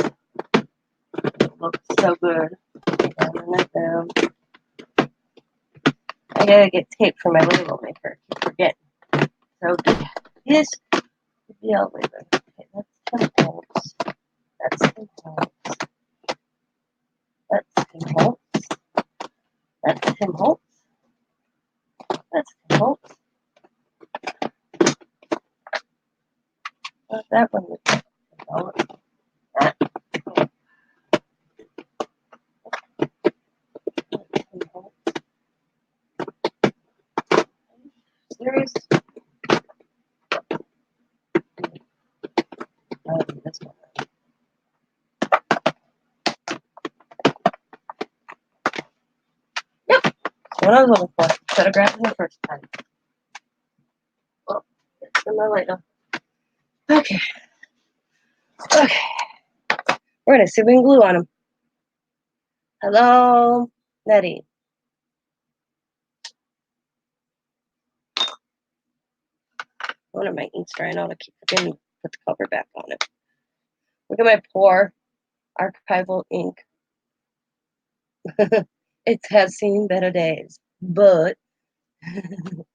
It looks so good. Down. I gotta get tape for my label maker. I keep forgetting. So this is the label. Okay, that's Tim Holtz. That's Tim Holtz. That's Tim Holtz. That's Tim Holtz. That's Tim Holtz. That one was Tim Holtz. That's Tim Holtz. Serious? This one. Yep. What I was looking for. Should have grabbed it the first time. Oh, it's in my light. Okay. Okay. We're gonna see if we can glue on them. Hello, Nettie. One of my ink's drying out. I keep forgetting to put the cover back on it. Look at my poor archival ink. It has seen better days, but it's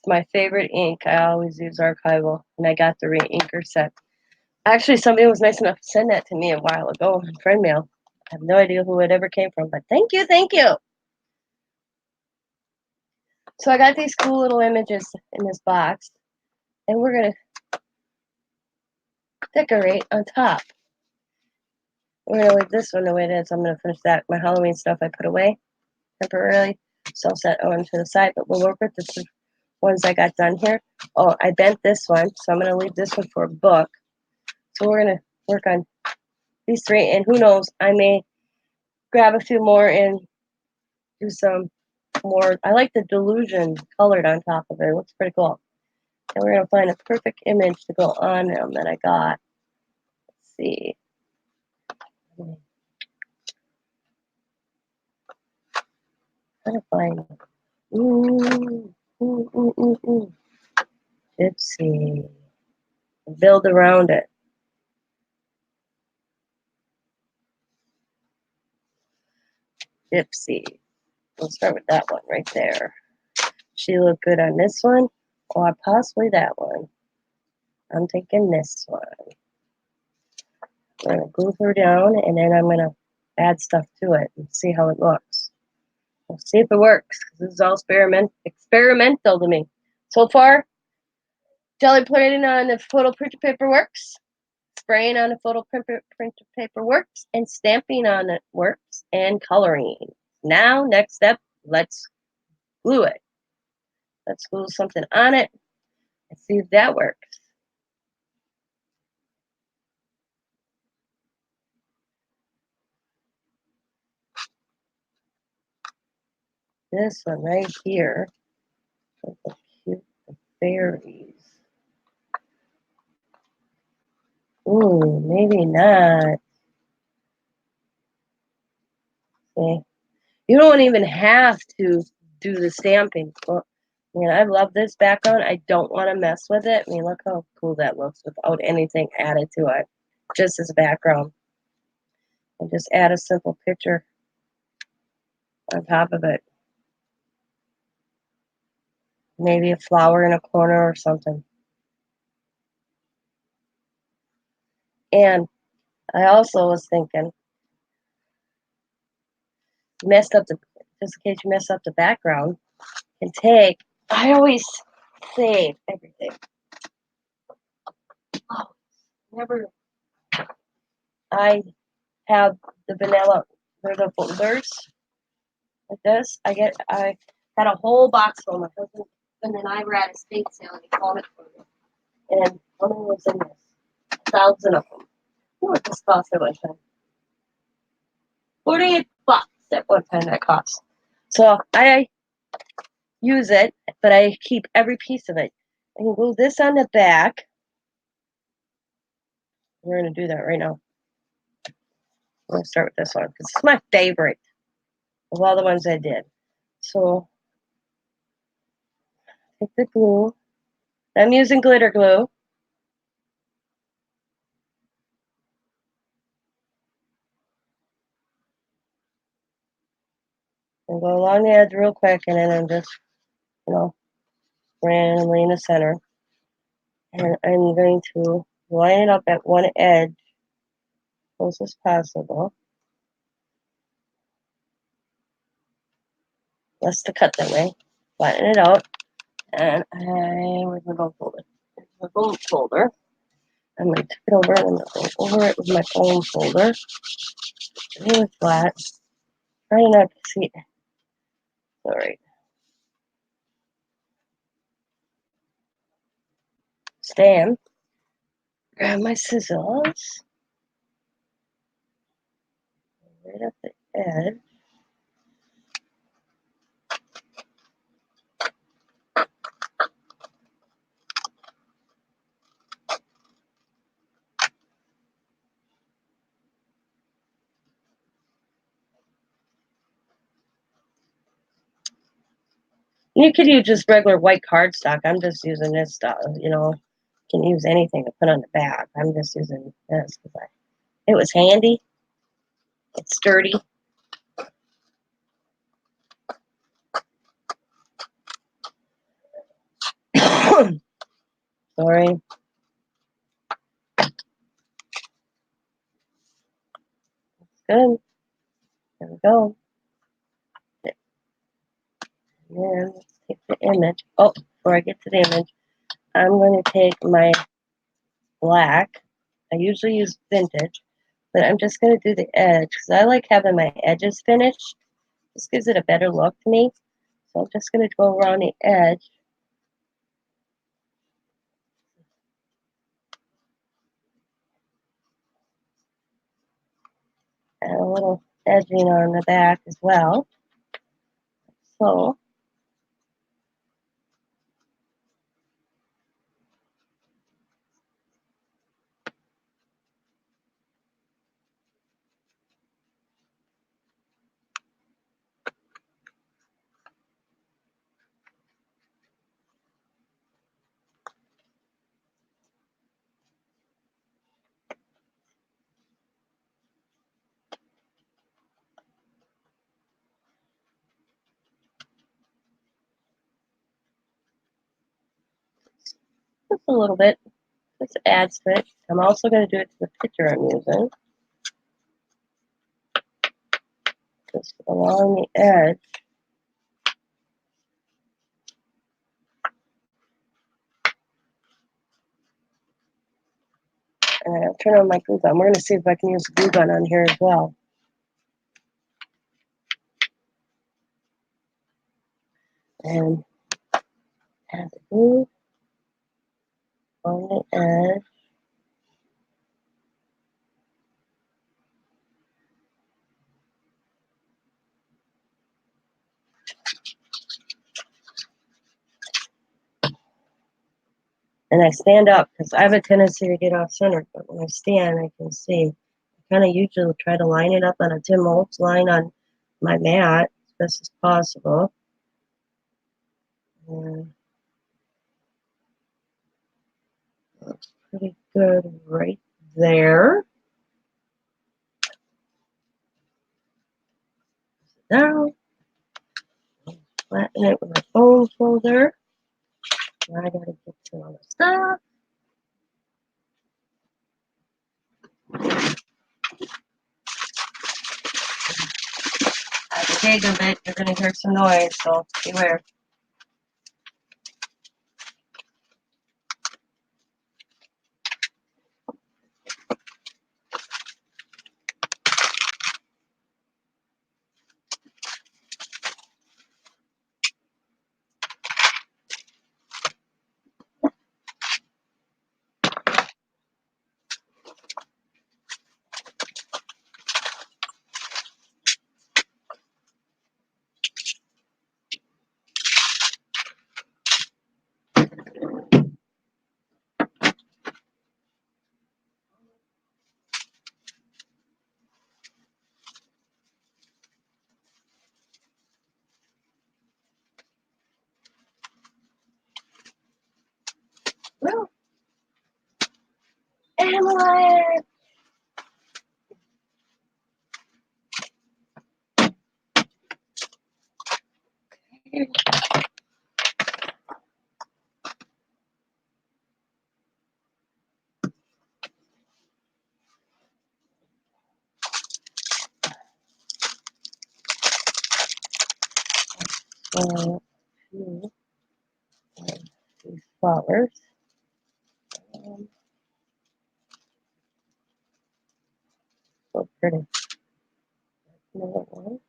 my favorite ink. I always use archival, and I got the re-inker set. Actually, somebody was nice enough to send that to me a while ago in friend mail. I have no idea who it ever came from, but thank you, thank you. So I got these cool little images in this box, and we're gonna decorate on top. We're gonna leave this one the way it is. I'm gonna finish that. My Halloween stuff I put away temporarily, so I'll set on to the side, but we'll work with the two ones I got done here. Oh, I bent this one, so I'm gonna leave this one for a book. So we're gonna work on these three, and who knows, I may grab a few more and do some more. I like the delusion colored on top of it. It looks pretty cool. And we're gonna find a perfect image to go on them that I got. Let's see. Trying to find. Let's see. Build around it. Gypsy. We'll start with that one right there. She looked good on this one, or possibly that one. I'm thinking this one. I'm gonna glue her down, and then I'm gonna add stuff to it and see how it looks. We'll see if it works. This is all experimental to me. So far, jelly plating on the photo printer paper works. Spraying on the photo printer paper works, and stamping on it works, and coloring. Now, next step, let's glue it. Let's glue something on it and see if that works. This one right here. Cute. fairies. Ooh, maybe not. See, you don't even have to do the stamping. Well, I mean, I love this background. I don't want to mess with it. I mean, look how cool that looks without anything added to it. Just as a background. And just add a simple picture on top of it. Maybe a flower in a corner or something. And I also was thinking, just in case you mess up the background, I always save everything. Oh, never. I have the vanilla, they're the folders like this. I had a whole box full. My husband and then I were at a estate sale and he bought it for me. And one of them was in this. 1,000 of them. What this cost at one time? $48 at one time that cost. So I use it, but I keep every piece of it. I can glue this on the back. We're going to do that right now. I'm going to start with this one because it's my favorite of all the ones I did. So take the glue. I'm using glitter glue. And go along the edge real quick, and then I'm just, randomly in the center. And I'm going to line it up at one edge, close as possible. Less to cut that way. Flatten it out. And where's my gold folder? Here's my gold folder. I'm going to tip it over and I'm going to go over it with my own folder. Really flat. Try not to see it. Alright. Stand. Grab my scissors. Right at the edge. You could use just regular white cardstock. I'm just using this stuff, You can use anything to put on the back. I'm just using this because it was handy. It's sturdy. Sorry. Good. There we go. And let's take the image. Oh, before I get to the image, I'm going to take my black. I usually use vintage, but I'm just going to do the edge because I like having my edges finished. This gives it a better look to me. So I'm just going to go around the edge. And a little edging on the back as well. So just a little bit. This adds to it. I'm also going to do it to the picture I'm using. Just along the edge. And I'll turn on my glue gun. We're going to see if I can use the glue gun on here as well. And add the glue on the edge. and I stand up because I have a tendency to get off center, but when I stand, I can see. I kind of usually try to line it up on a Tim Holtz line on my mat as best as possible. And looks pretty good right there. Now, flatten it with my foam folder. Now I gotta get to all the stuff. At the gig of it, you're gonna hear some noise, so beware. Well, Emily! These flowers. So pretty. Another one.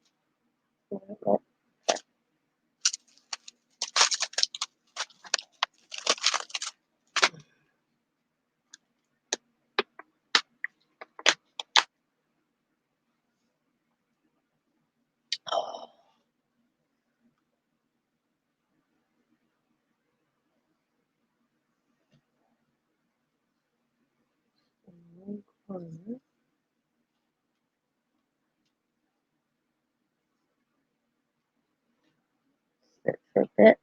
Sit for a bit.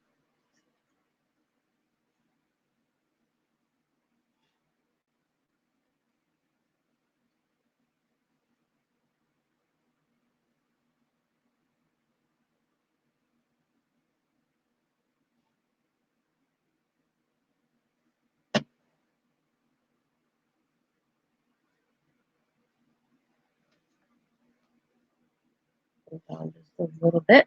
Down just a little bit.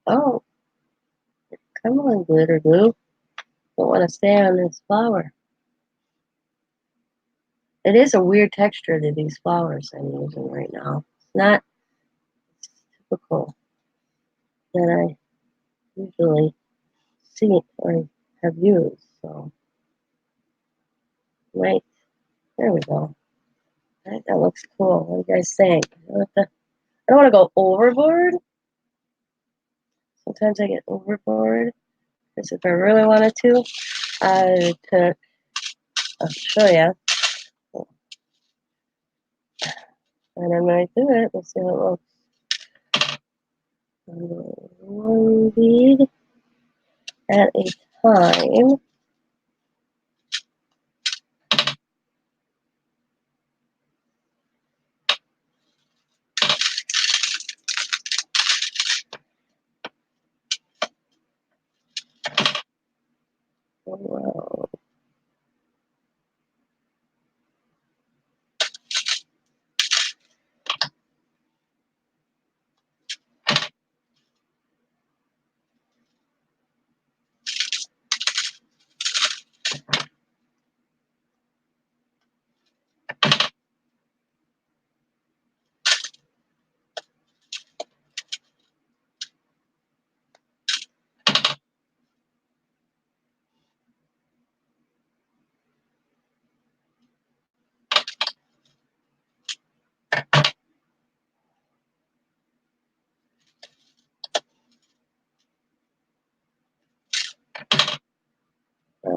Oh, come on, glitter glue. Don't want to stay on this flower. It is a weird texture to these flowers I'm using right now. It's not typical that I usually see or have used. So, right, there we go. That looks cool. What do you guys think? I don't want to go overboard. Sometimes I get overboard. Because if I really wanted to, I could, I'll show you. And I might do it. Let's see how it looks. One bead at a time. Wow.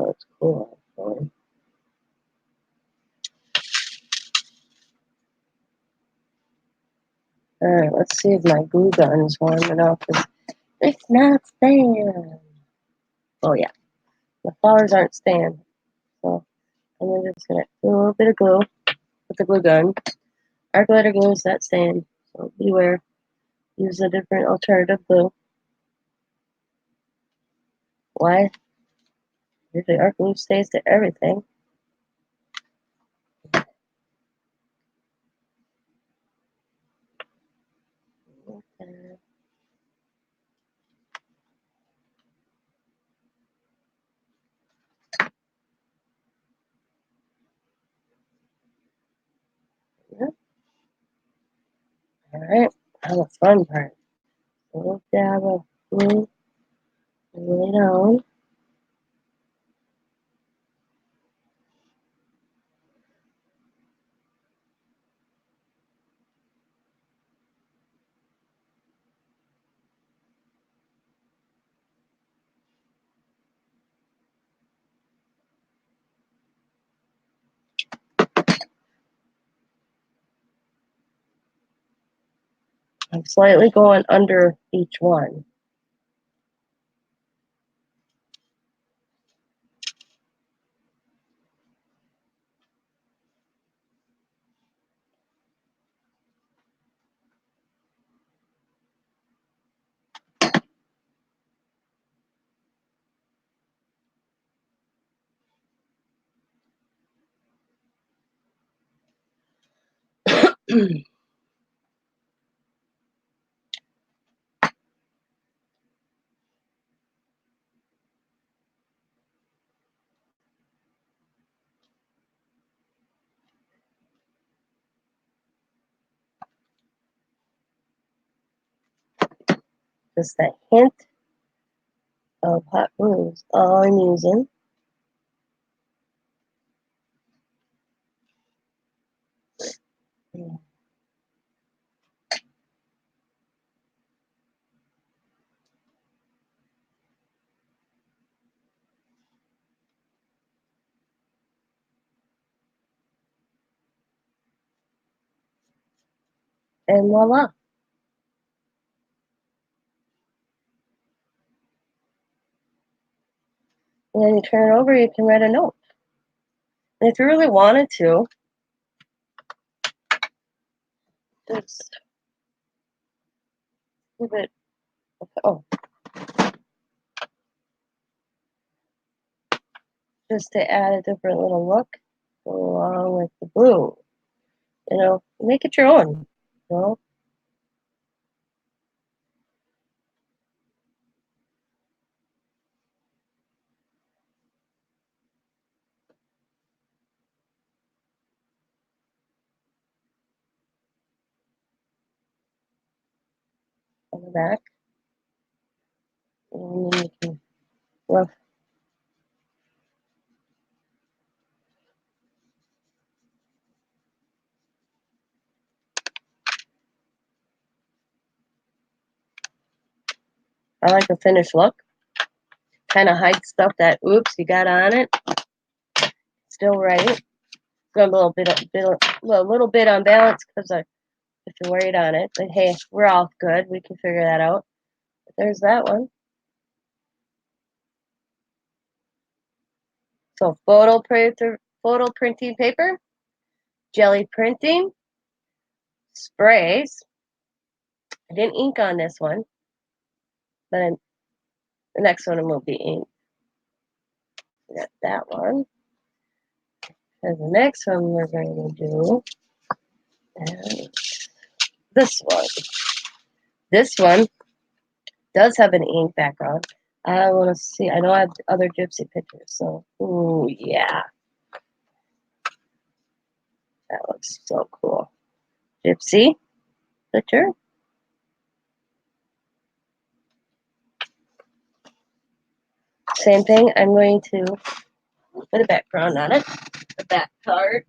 looks cool. All right, let's see if my glue gun is warm enough. It's not staying. Oh yeah, the flowers aren't staying. So I'm just gonna do a little bit of glue with the glue gun. Our glitter glue is not staying, so beware. Use a different alternative glue. Why? Usually our glue stays to everything. Okay. Yeah. All right. Now the fun part. A little dab of glue. Lay it down. I'm slightly going under each one. Just a hint of hot glue is all I'm using. And voila. And then you turn it over, you can write a note. And if you really wanted to, just give it, oh, just to add a different little look along with the blue. Make it your own. You know, on the back. And then you can rough. I like the finished look. Kind of hides stuff that, oops, you got on it. Still right. Got a little bit unbalanced because if you're worried on it. But hey, we're all good. We can figure that out. But there's that one. So photo printing paper, jelly printing, sprays. I didn't ink on this one, but the next one will be ink. We got that one. And the next one we're going to do is this one. This one does have an ink background. I want to see. I know I have other gypsy pictures, so ooh yeah, that looks so cool. Gypsy picture. Same thing. I'm going to put a background on it. The back card.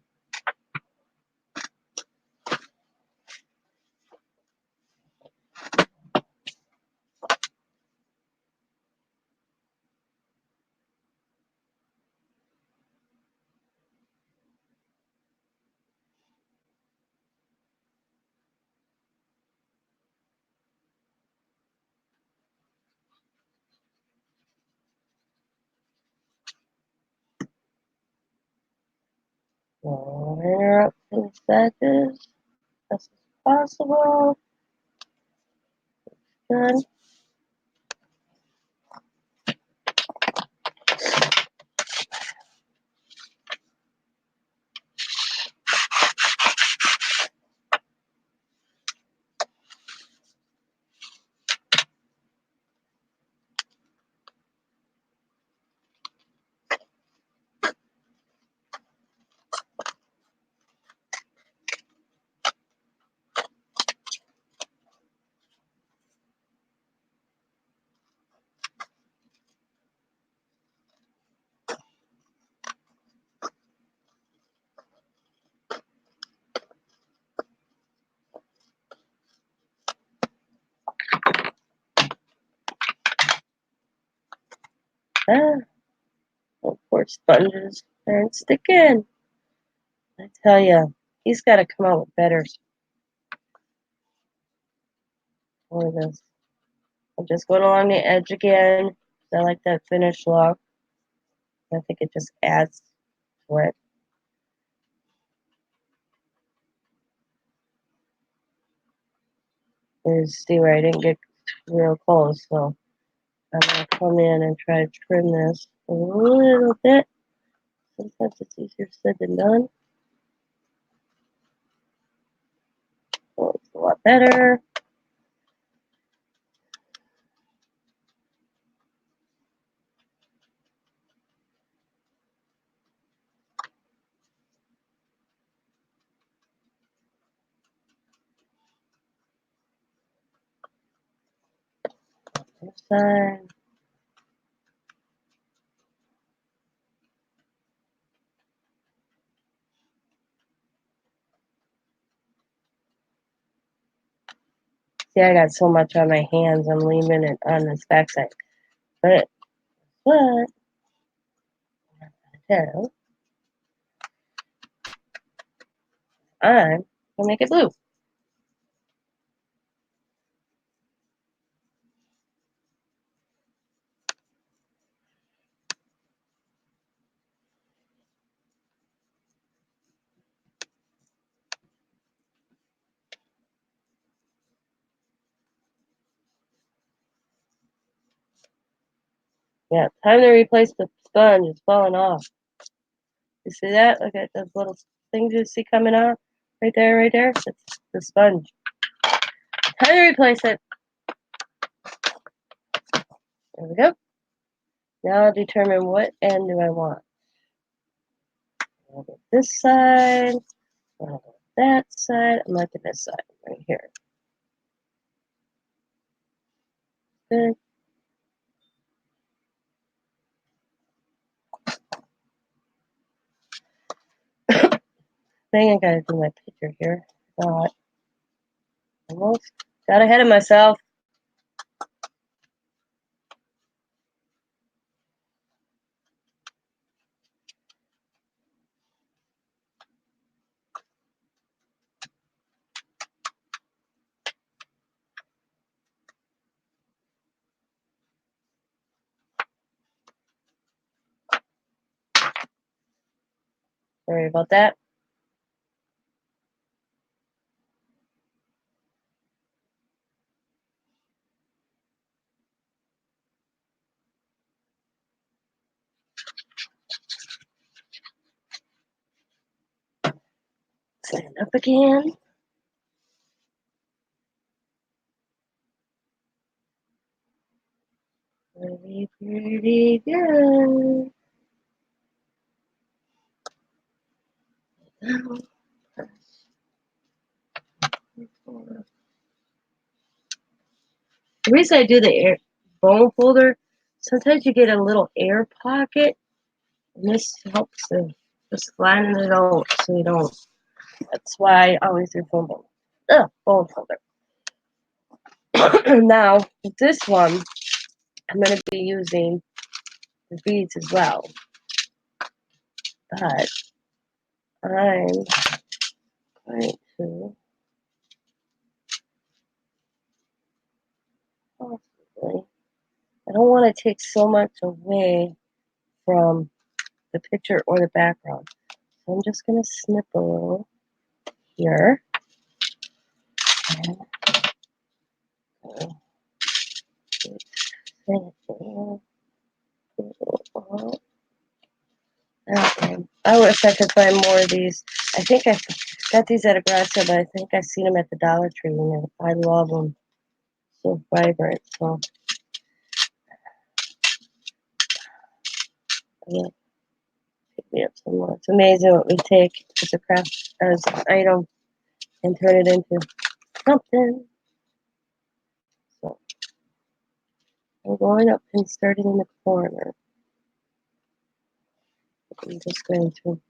Line up these edges as best as possible. Good. Ah, oh, poor sponges aren't sticking. I tell you, he's got to come out with better for this. I'm just going along the edge again. I like that finish look. I think it just adds to it. You see where I didn't get real close, so I'm going to come in and try to trim this a little bit. Sometimes it's easier said than done. So it's a lot better. Other side. See, I got so much on my hands, I'm leaving it on this backside. But, so, I'm going to make it blue. Yeah, time to replace the sponge. It's falling off. You see that? Look at those little things you see coming out. Right there, right there. It's the sponge. Time to replace it. There we go. Now I'll determine what end do I want. I'll go this side. I'll go that side. I'm liking this side right here. Good. Thing I gotta do my picture here. Almost got ahead of myself. Sorry about that. Stand up again. Pretty good. The reason I do the air bone folder, sometimes you get a little air pocket, and this helps to just flatten it out so you don't. That's why I always do bone folder. Now, with this one, I'm going to be using the beads as well, but I'm going to possibly, I don't want to take so much away from the picture or the background. So I'm just going to snip a little here. And okay. I wish I could find more of these. I think I got these at a garage sale, but I think I've seen them at the Dollar Tree, and I love them. So vibrant. So yeah, pick me up some more. It's amazing what we take as a craft, as an item, and turn it into something. So I'm going up and starting in the corner. I'm just going to.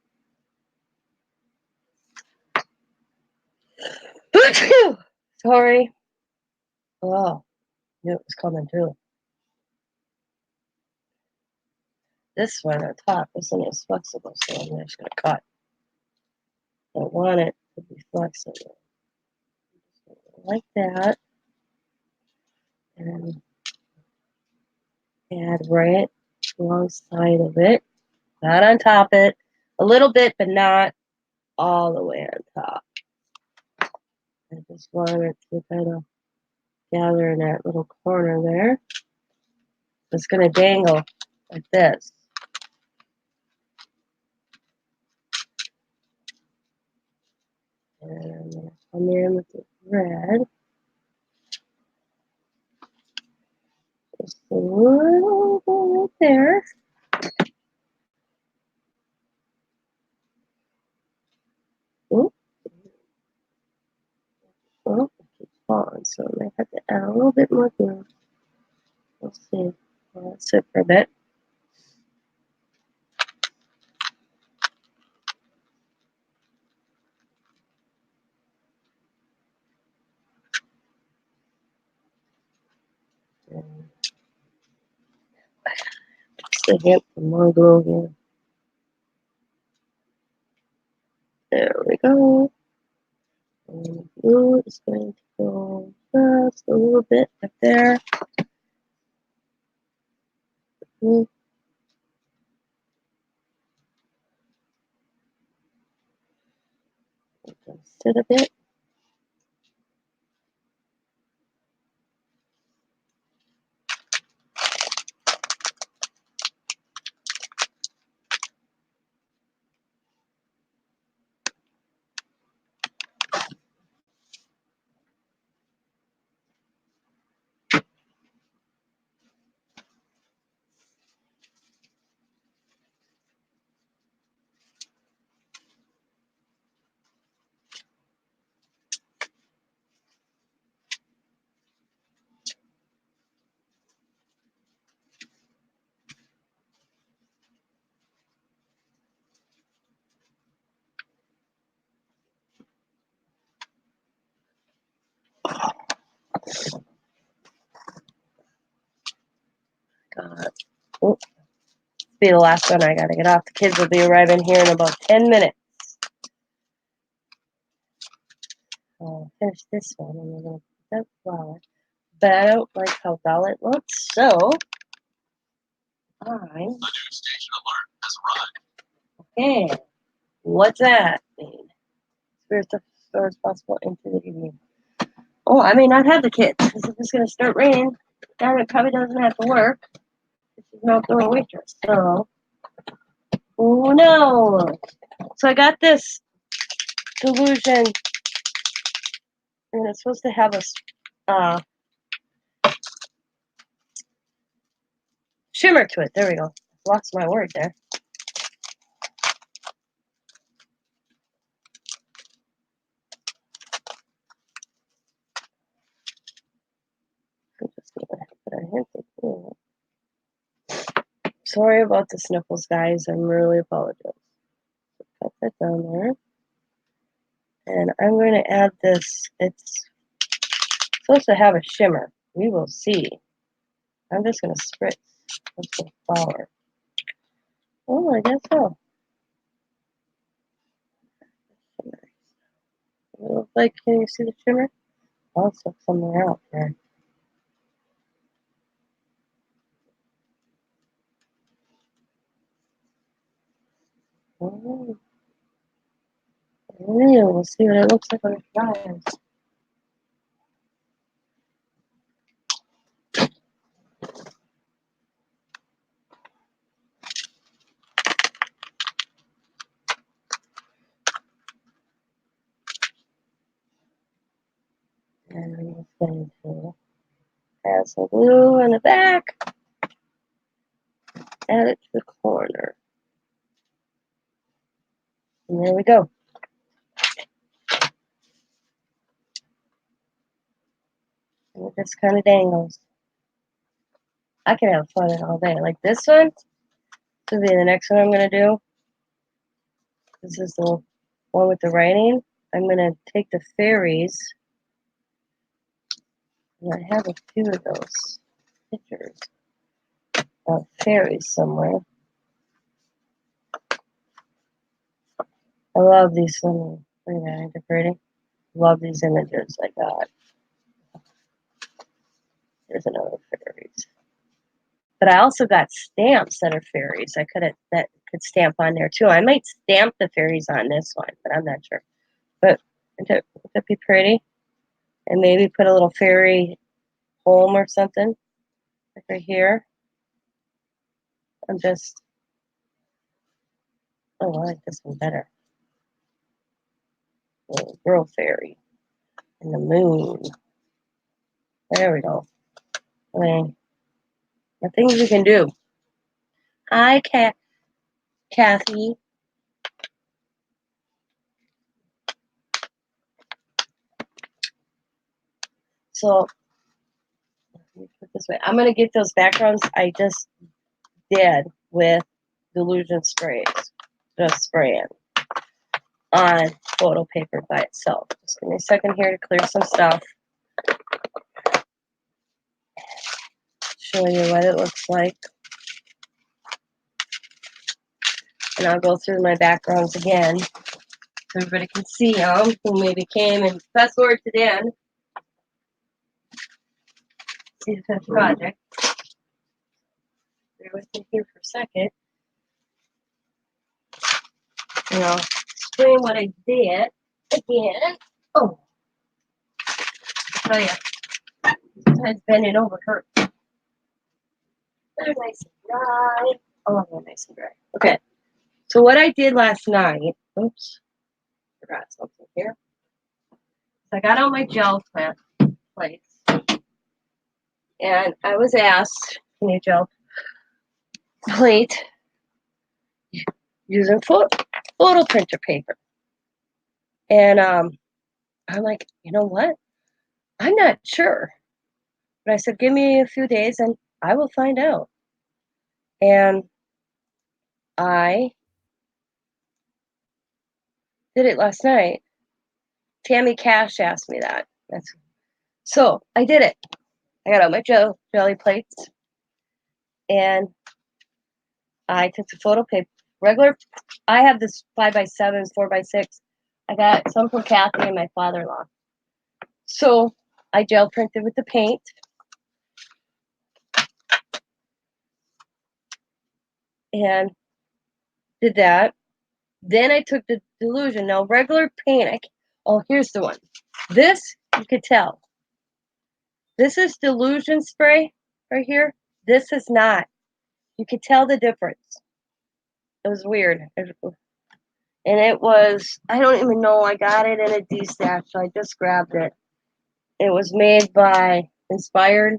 Sorry. Oh, knew it was coming too. This one on top isn't as flexible, so I'm just going to cut. I want it to be flexible. Like that. And add right alongside of it. Not on top of it. A little bit, but not all the way on top. I just want it to kind of gather in that little corner there. It's going to dangle like this. And I'm going to come in with the red. Just a little bit right there. Oop. Oh, it keeps falling, so I might have to add a little bit more glue. We'll see. Let's sit for a bit. Just a hint for more glue here. There we go. And the glue is going to go just a little bit up there. Sit a bit. Oh, be the last one I gotta get off. The kids will be arriving here in about 10 minutes. I'll finish this one and then I'll put that flour. But I don't like how dull it looks, so I'm. Okay, what's that mean? Spirit the store is possible into the evening. Oh, I may not have the kids because if it's gonna start raining, then it probably doesn't have to work. She's an outdoor waitress, so who knows? So I got this delusion, and it's supposed to have a shimmer to it. There we go. Lost my word there. I'm just gonna put a hint of glue. Sorry about the sniffles, guys. I'm really apologize. Put that down there. And I'm going to add this. It's supposed to have a shimmer. We will see. I'm just going to spritz with some flour. Oh, I guess so. It looks like, can you see the shimmer? I'll suck somewhere out there. Oh. We'll see what it looks like when it dries. And I'm going to add some glue in the back, add it to the corner. And there we go. And it just kind of dangles. I can have fun all day. Like this one, this will be the next one I'm going to do. This is the one with the writing. I'm going to take the fairies. And I have a few of those pictures of fairies somewhere. I love these little, look at that, ain't they pretty? Love these images I got. There's another fairies. But I also got stamps that are fairies. That could stamp on there too. I might stamp the fairies on this one, but I'm not sure. But would that be pretty? And maybe put a little fairy home or something, like right here. Oh, I like this one better. Little girl fairy and the moon. There we go. I mean, the things you can do. Hi, Kathy. So let me put this way. I'm gonna get those backgrounds I just did with Delusion sprays, just spraying on photo paper by itself. Just give me a second here to clear some stuff. Show you what it looks like. And I'll go through my backgrounds again so everybody can see them who maybe came and fast forward to the end. See the finished project. Bear with me here for a second. And I'll explain what I did again. Oh, I'll tell you, sometimes bending over hurts. They're nice and dry. Oh, they're nice and dry. Okay. So what I did last night, oops, forgot something here. So I got out my gel plates, and I was asked, can you gel plate using photo printer paper? And I'm like, you know what? I'm not sure. But I said, give me a few days and I will find out. And I did it last night. Tammy Cash asked me that. So I did it. I got out my jelly plates and I took the photo paper. Regular, I have this 5x7, 4x6. I got some from Kathy and my father-in-law. So I gel printed with the paint. And did that. Then I took the Delusion. Now, regular paint, here's the one. This, you could tell. This is Delusion spray right here. This is not. You could tell the difference. It was weird. And it was, I don't even know, I got it in a D-stash, so I just grabbed it. It was made by Inspired.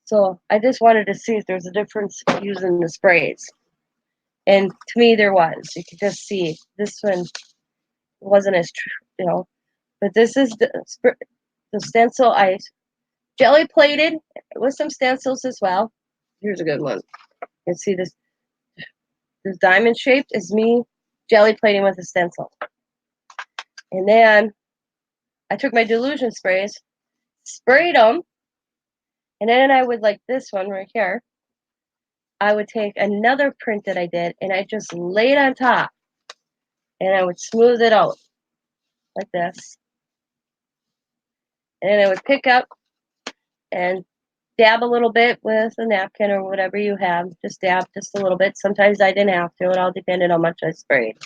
So I just wanted to see if there's a difference using the sprays. And to me, there was. You could just see. This one wasn't as true, But this is the stencil I jelly plated with some stencils as well. Here's a good one. You can see this diamond shaped is me jelly plating with a stencil. And then I took my Delusion sprays, sprayed them, and then I would, like this one right here, I would take another print that I did and I just lay it on top and I would smooth it out like this. And then I would pick up and dab a little bit with a napkin or whatever you have. Just dab just a little bit. Sometimes I didn't have to. It all depended on how much I sprayed.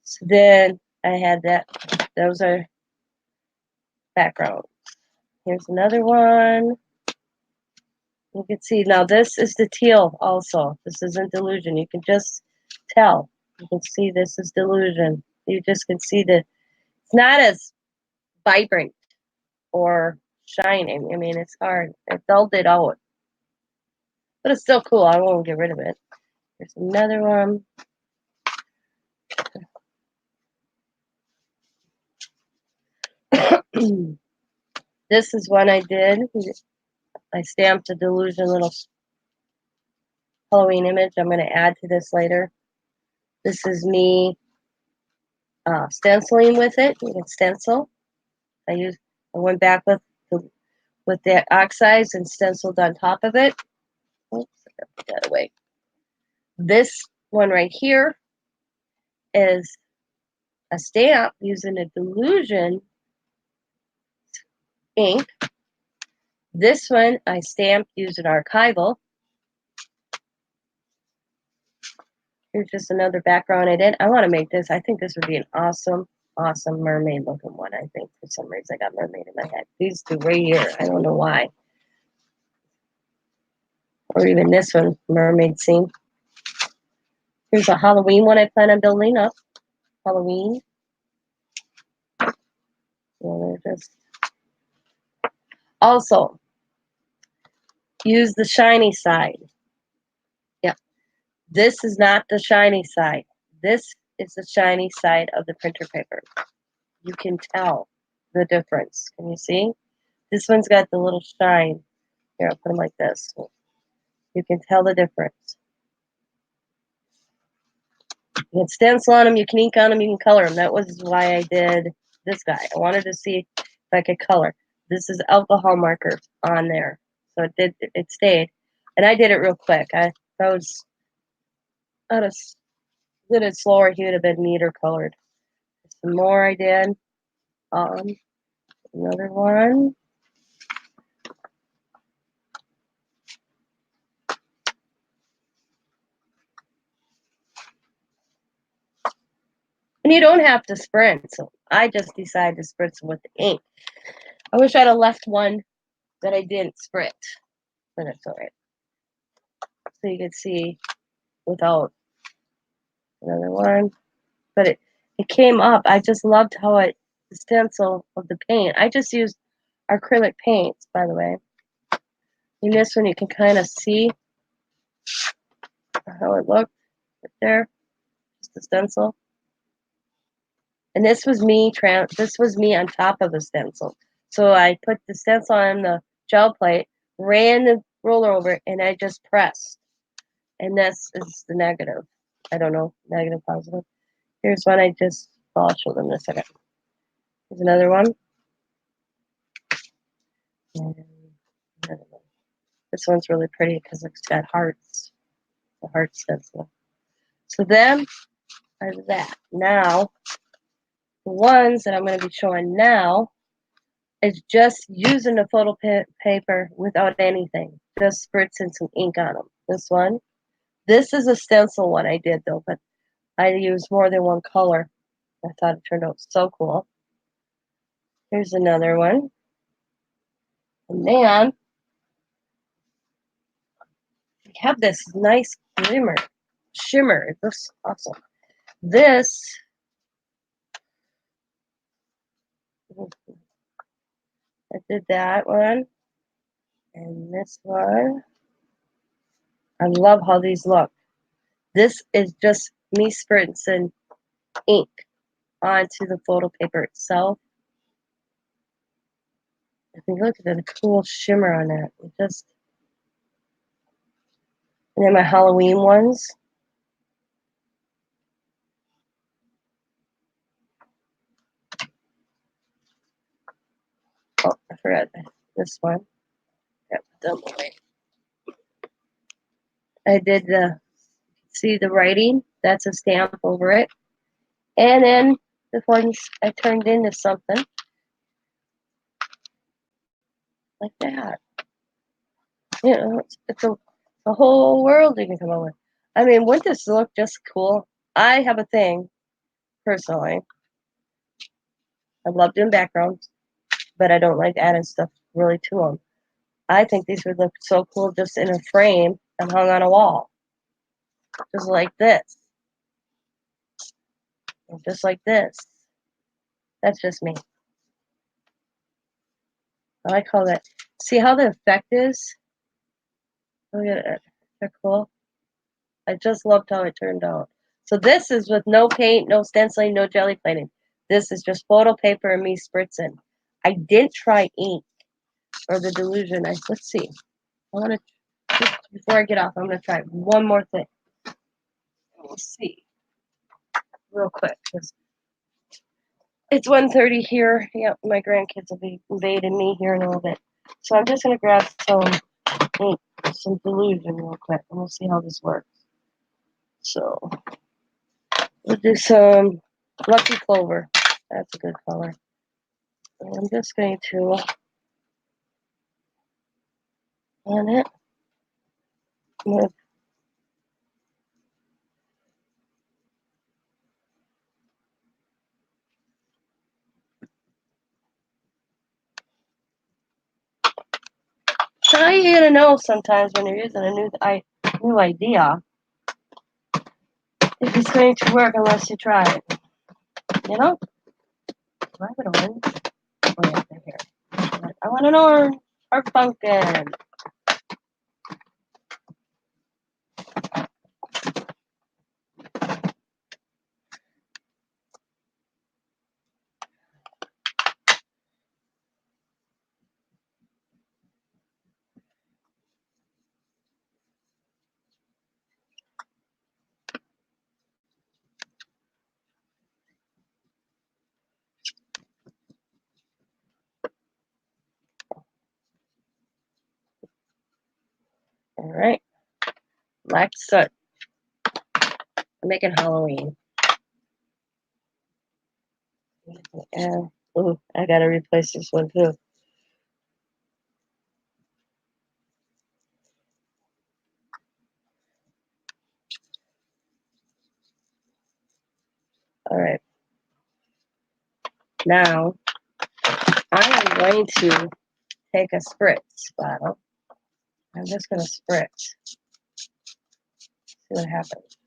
So then I had that. Those are background. Here's another one. You can see now this is the teal also. This isn't delusion. You can just tell. You can see this is delusion. You just can see that it's not as vibrant or shining. I mean, it's hard. It dulled it out. But it's still cool. I won't get rid of it. Here's another one. This is one I did. I stamped a delusion little Halloween image. I'm going to add to this later. This is me stenciling with it. You can stencil. I went back with the oxides and stenciled on top of it. Oops, I gotta put that away. This one right here is a stamp using a delusion ink. This one I stamped using archival. Here's just another background I did. I want to make this. I think this would be an awesome, awesome mermaid looking one. I think for some reason I got mermaid in my head. These two right here. I don't know why. Or even this one, mermaid scene. Here's a Halloween one I plan on building up. Halloween. Just also use the shiny side. Yeah, this is not the shiny side. This is the shiny side of the printer paper. You can tell the difference. Can you see? This one's got the little shine. Here, I'll put them like this. You can tell the difference. You can stencil on them, you can ink on them, you can color them. That was why I did this guy. I wanted to see if I could color. This is alcohol marker on there. So it stayed. And I did it real quick. I was out of did it slower, he would have been neater colored. Some more I did. Another one. And you don't have to sprint. So I just decided to spritz them with the ink. I wish I'd have left one that I didn't spritz, but it's all right. So you can see without another one. But it came up. I just loved how the stencil of the paint. I just used acrylic paints, by the way. In this one, you can kind of see how it looked right there. Just the stencil. And this was me. This was me on top of the stencil. So I put the stencil on the gel plate, ran the roller over it, and I just pressed. And this is the negative. I don't know, negative, positive. Here's one I'll show them in a second. Here's another one. And another one. This one's really pretty because it's got hearts. The heart stencil. So them are that. Now, the ones that I'm going to be showing now is just using the photo paper without anything. Just spritzing some ink on them. This one. This is a stencil one I did though, but I used more than one color. I thought it turned out so cool. Here's another one. And then we have this nice shimmer. It looks awesome. This, I did that one. And this one. I love how these look. This is just me spritzing ink onto the photo paper itself. I think look at the cool shimmer on that. And then my Halloween ones. Oh, I forgot this one. Yep, them away. I did see the writing. That's a stamp over it. And then the ones I turned into something like that. You know, it's a whole world you can come up with. I mean, wouldn't this look just cool? I have a thing personally. I love doing backgrounds, but I don't like adding stuff really to them. I think these would look so cool just in a frame and hung on a wall. Just like this. And just like this. That's just me. I like how that, see how the effect is? Look at it. They're cool. I just loved how it turned out. So this is with no paint, no stenciling, no jelly plating. This is just photo paper and me spritzing. I didn't try ink or the delusion. Let's see. I want to, before I get off, I'm going to try one more thing. We'll see real quick. It's 1:30 here. Yep, my grandkids will be invading me here in a little bit. So I'm just going to grab some ink, some delusion real quick, and we'll see how this works. So we'll do some Lucky Clover. That's a good color. And I'm just going to on it with so how you gonna know sometimes when you're using a new idea if it's going to work unless you try it. You know? Do I have an orange? Oh yeah, they're here. I want an orange or pumpkin. Alright. Black soot. I'm making Halloween. And ooh, I gotta replace this one too. Alright. Now I am going to take a spritz bottle. I'm just gonna spritz. See what happens.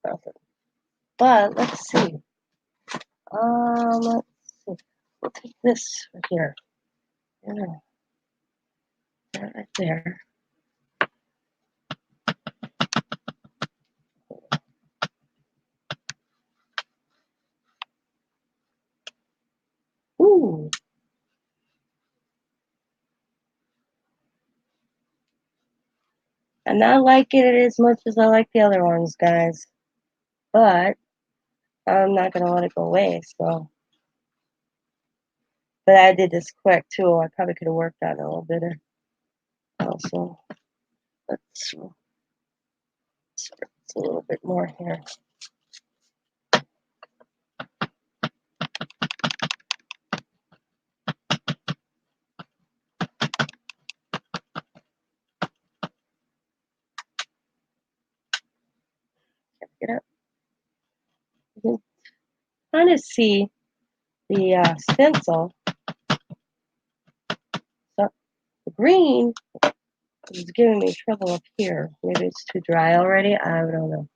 Nothing. But let's see. Let's see. We'll take this right here. Right there. Ooh. I'm not liking it as much as I like the other ones, guys. But I'm not gonna let it go away, so. But I did this quick too. I probably could have worked on it a little better. Also, let's spritz a little bit more here. Get up. You can kind of see the stencil. So the green is giving me trouble up here. Maybe it's too dry already. I don't know.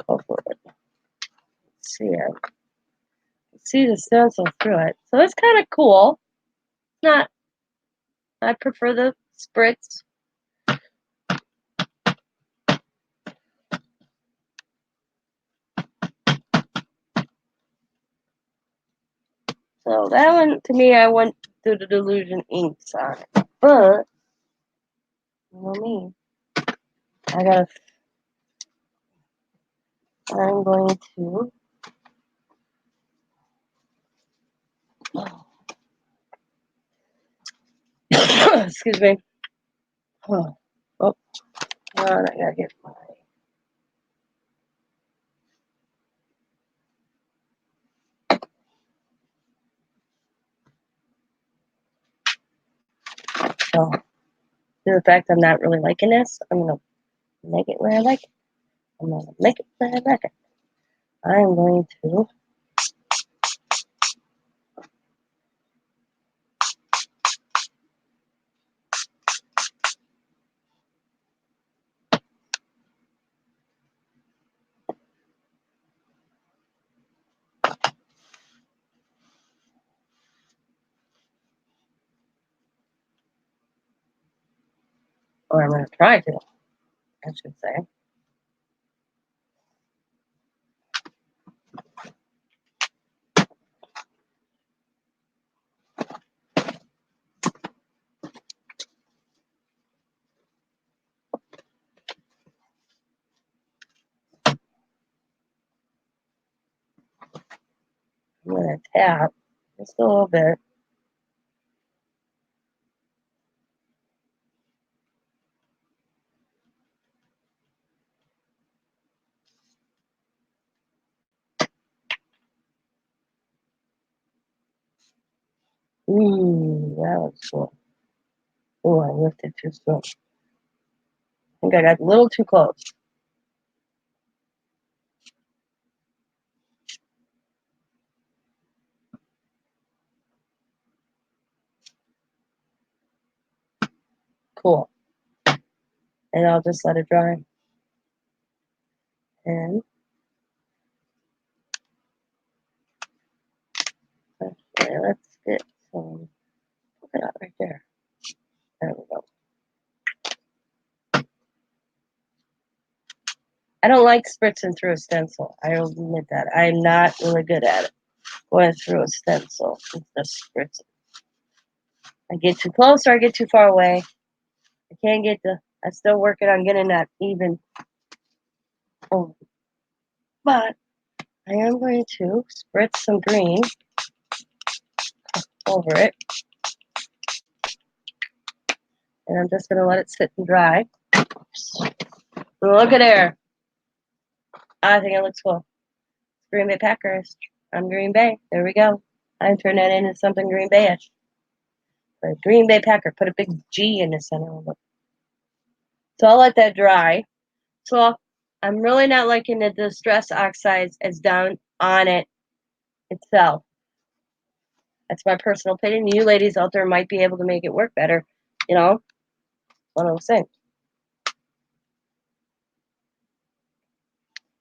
Go for it. Let's see it. See the stencil through it. So it's kind of cool. Not. I prefer the spritz. So that one, to me, I went through the Delusion inks on it. But, you know me, I'm going to, Excuse me. Oh, oh, I gotta get my. So, due to the fact I'm not really liking this, I'm gonna make it where I like it. I'm gonna make it where I like it. I'm going to. Or I'm gonna try to, I should say. I'm gonna tap just a little bit. Ooh, that was cool. Ooh, I lifted too slow. I think I got a little too close. Cool. And I'll just let it dry. And okay, let's get some. Put it out right there. There we go. I don't like spritzing through a stencil. I will admit that. I'm not really good at it. Going through a stencil with the spritzing. I get too close or I get too far away. I can't get the. I'm still working on getting that even. Oh, but I am going to spritz some green over it. And I'm just going to let it sit and dry. Look at there. I think it looks cool. Green Bay Packers. I'm Green Bay. There we go. I turned that into something Green Bay-ish. A Green Bay Packer. Put a big G in the center of it. So I'll let that dry. So I'm really not liking the Distress Oxides as down on it itself. That's my personal opinion. You ladies out there might be able to make it work better. You know, one of those things.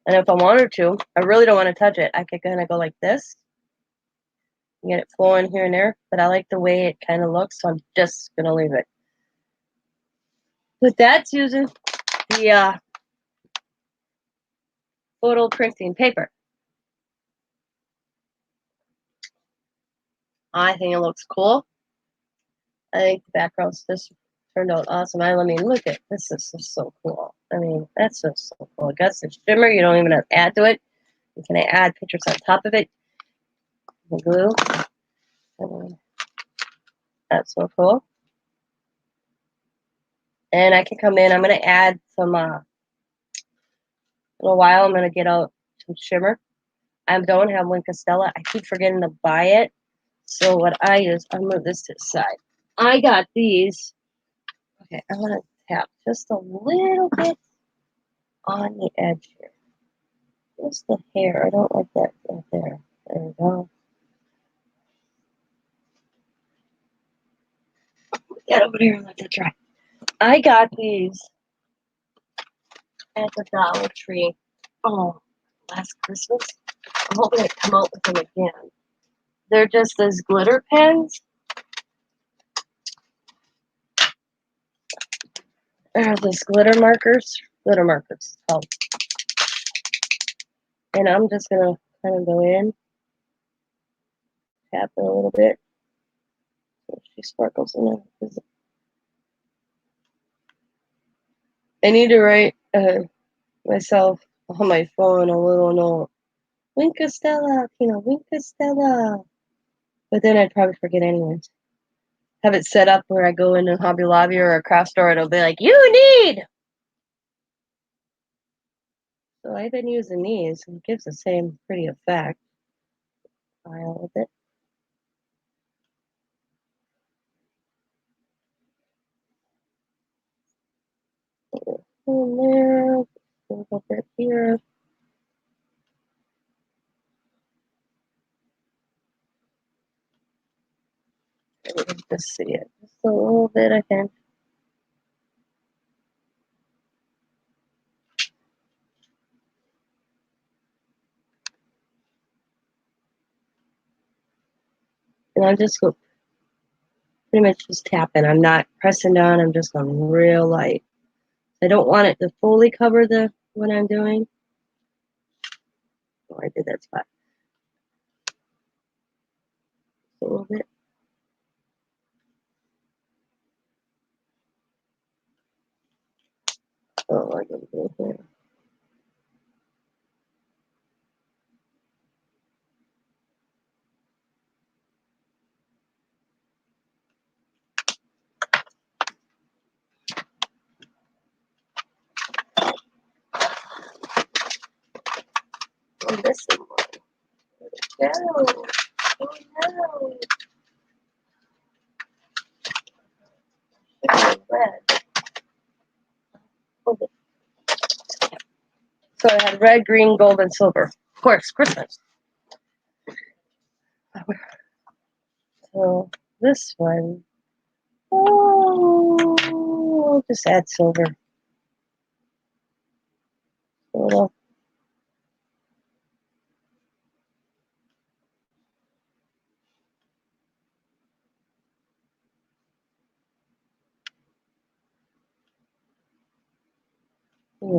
And if I wanted to, I really don't want to touch it. I could kind of go like this and get it flowing here and there. But I like the way it kind of looks, so I'm just going to leave it. But that's using the photo printing paper. I think it looks cool. I think the backgrounds just turned out awesome. I mean, look at this. Is just so cool. I mean, that's just so cool. It got the shimmer. You don't even have to add to it. You can add pictures on top of it. The glue. That's so cool. And I can come in. I'm going to add some, a little while. I'm going to get out some shimmer. I don't have Wink Stella. I keep forgetting to buy it. So what I use, I'll move this to the side. I got these. Okay, I want to tap just a little bit on the edge here. Just the hair. I don't like that right there. There we go. Get over here and let that dry. I got these at the Dollar Tree. Oh, last Christmas. I'm hoping to come out with them again. They're just those glitter pens. They're those glitter markers. Glitter markers, it's called. And I'm just gonna kind of go in, tap it a little bit. So she sparkles in it. I need to write myself on my phone a little note. Wink Stella, Wink Stella. But then I'd probably forget anyways. have it set up where I go in a Hobby Lobby or a craft store, it'll be like, you need. So I've been using these, and it gives the same pretty effect. File with it. In there, over here. Just see it just a little bit, I think. And I'm just pretty much just tapping. I'm not pressing down. I'm just going real light. I don't want it to fully cover the what I'm doing. Oh, I did that spot a little bit. Oh, I didn't do it here. I'm missing one. No. Oh no. It's red. Okay. So I had red, green, gold, and silver. Of course, Christmas. So this one, oh, I'll just add silver. A little.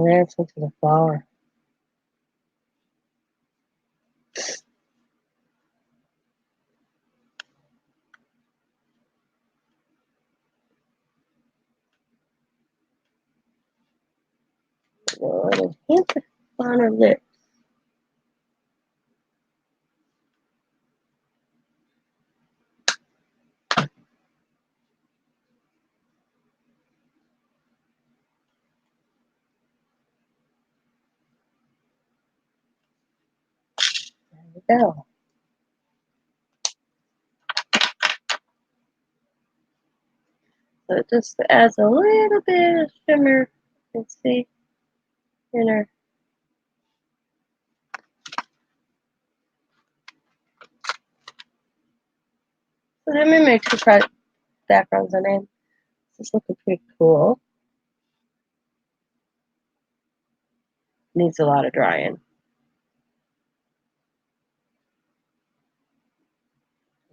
Add some to the flower. And a hint on her lips. There we go. So it just adds a little bit of shimmer. Let's see, in her. So let me make two backgrounds on it. This is looking pretty cool. Needs a lot of drying.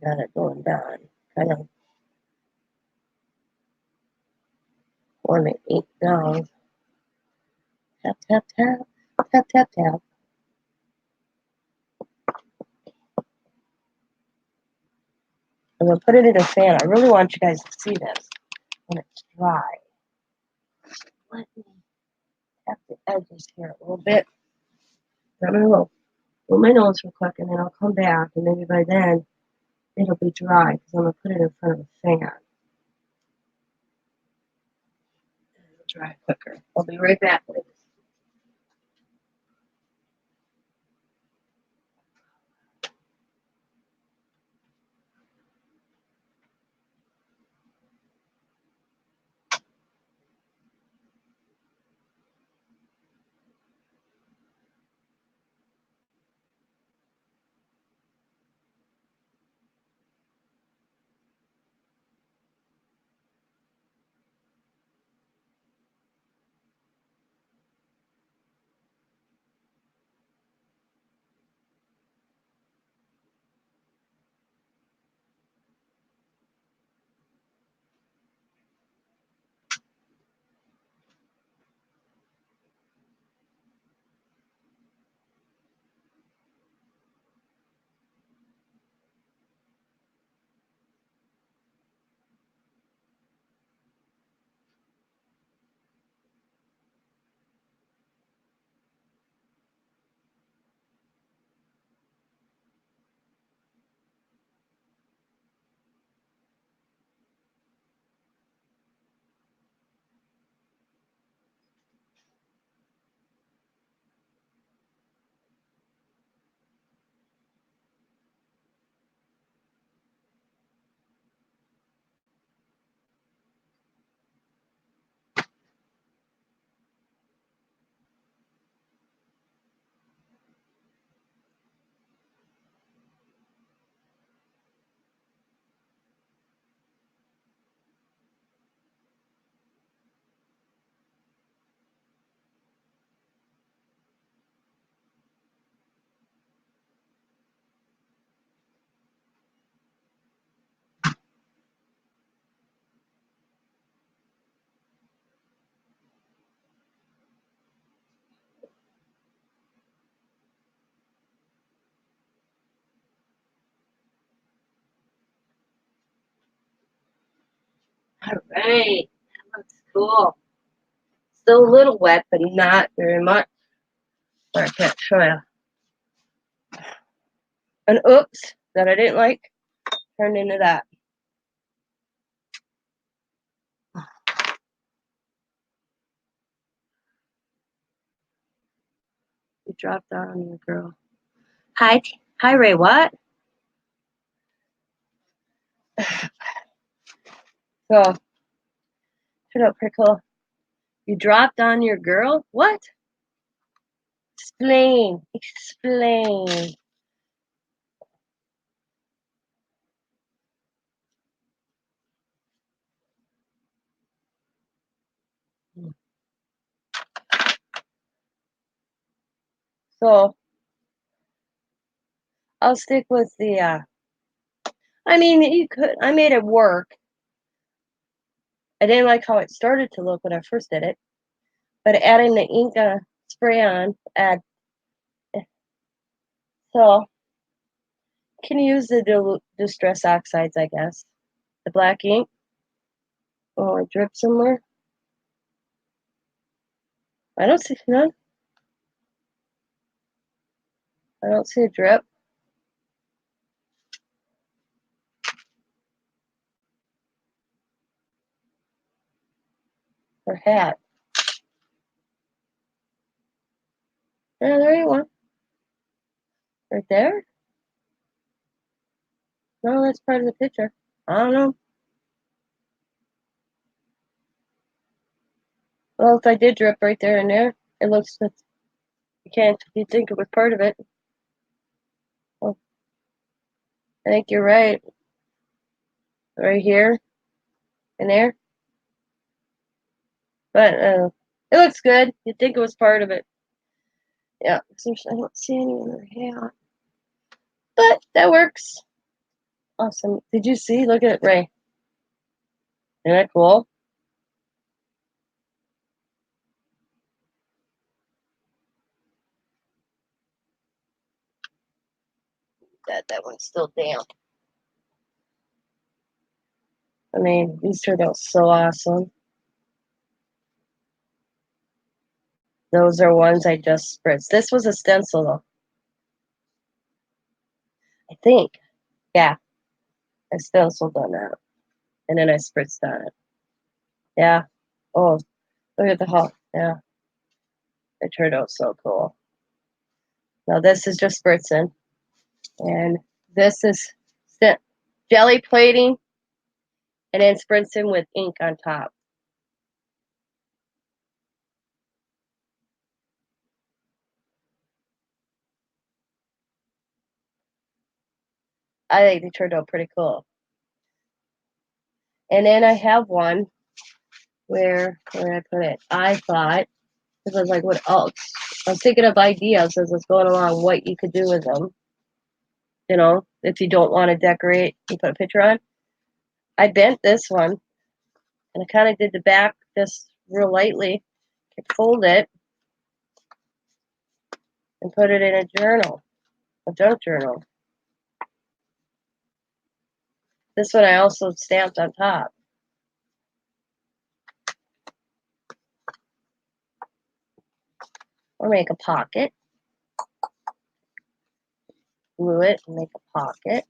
Got it going down. Kind of want to ink down. Tap, tap, tap. Tap, tap, tap. I'm going to put it in a fan. I really want you guys to see this when it's dry. Let me tap the edges here a little bit. I'm going to blow my nose real quick, and then I'll come back, and maybe by then it'll be dry because I'm going to put it in front of the fan. It'll dry quicker. I'll be right back, ladies. All right. That looks cool. Still a little wet, but not very much. I can't show you. An oops that I didn't like turned into that. You dropped down on your girl. Hi, hi, Ray. What? So, turned out pretty cool. You dropped on your girl? What? Explain. Explain. So, I'll stick with the, I mean, you could, I made it work. I didn't like how it started to look when I first did it, but adding the ink spray on, so, can use the distress oxides, I guess. The black ink. Oh, it dripped somewhere. I don't see none. I don't see a drip. Or hat. Yeah, there you are. Right there? No, that's part of the picture. I don't know. Well, if I did drip right there and there, it looks, you can't, you think it was part of it. Well, I think you're right. Right here and there. But it looks good. You'd think it was part of it. Yeah, I don't see any in her hat. But that works. Awesome. Did you see? Look at it, Ray. Isn't that cool? That one's still damp. I mean, these turned out so awesome. Those are ones I just spritzed. This was a stencil, though. I think. Yeah, I stenciled on that. And then I spritzed on it. Yeah. Oh, look at the hull. Yeah. It turned out so cool. Now this is just spritzing. And this is jelly plating and then spritzing with ink on top. I think they turned out pretty cool. And then I have one where I put it? I thought, because I was like, what else? I was thinking of ideas as I was going along, what you could do with them. You know, if you don't want to decorate, you put a picture on. I bent this one, and I kind of did the back just real lightly. Fold it, and put it in a journal, a junk journal. This one I also stamped on top. Or make a pocket. Glue it and make a pocket.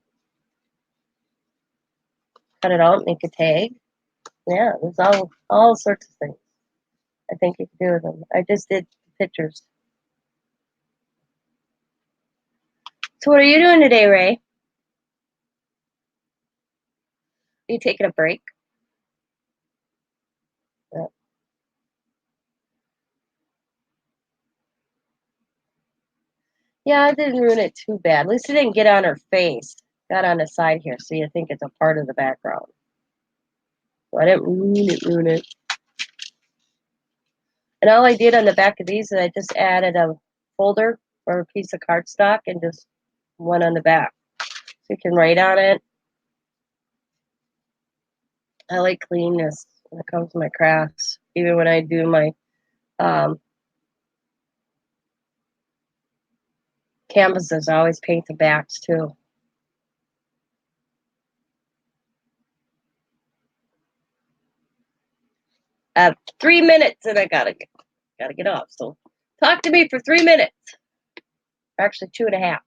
Cut it out, make a tag. Yeah, there's all sorts of things I think you can do with them. I just did pictures. So what are you doing today, Ray? Are you taking a break? Yeah. Yeah, I didn't ruin it too bad. At least it didn't get on her face. Got on the side here, so you think it's a part of the background. So I didn't ruin it. And all I did on the back of these is I just added a folder or a piece of cardstock and just one on the back. So you can write on it. I like cleanness when it comes to my crafts. Even when I do my canvases, I always paint the backs too. I have 3 minutes and I gotta get off. So talk to me for 3 minutes. Actually, 2.5.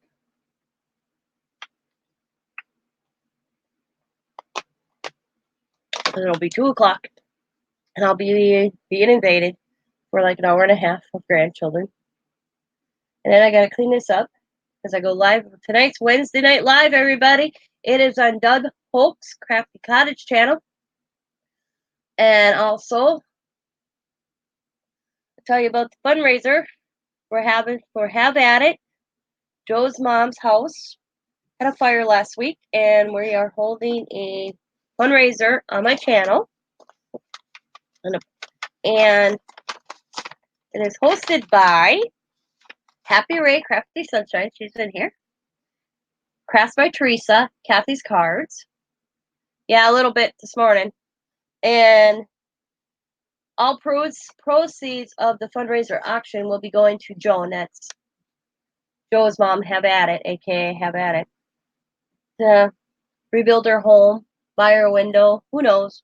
And it'll be 2 o'clock, and I'll be being invaded for like an hour and a half of grandchildren. And then I gotta clean this up because I go live. Tonight's Wednesday Night Live, everybody. It is on Doug Holt's Crafty Cottage channel. And also, I'll tell you about the fundraiser we're having for Have At It. Joe's mom's house had a fire last week, and we are holding a fundraiser on my channel. And it is hosted by Happy Ray Crafty Sunshine. She's in here. Crafts by Teresa. Kathy's Cards. Yeah, a little bit this morning. And all proceeds of the fundraiser auction will be going to Joan. That's Joe's mom, Have At It, aka Have At It. To rebuild her home, buy her a window. Who knows?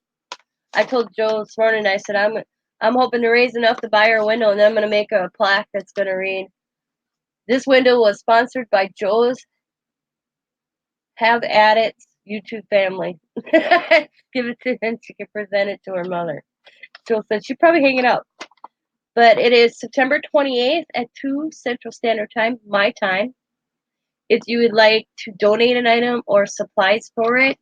I told Joe this morning, I said, I'm hoping to raise enough to buy her a window, and then I'm going to make a plaque that's going to read, "This window was sponsored by Joe's Have At It YouTube family." Give it to him. She can present it to her mother. Joe said she'd probably hang it up. But it is September 28th at 2 Central Standard Time, my time. If you would like to donate an item or supplies for it,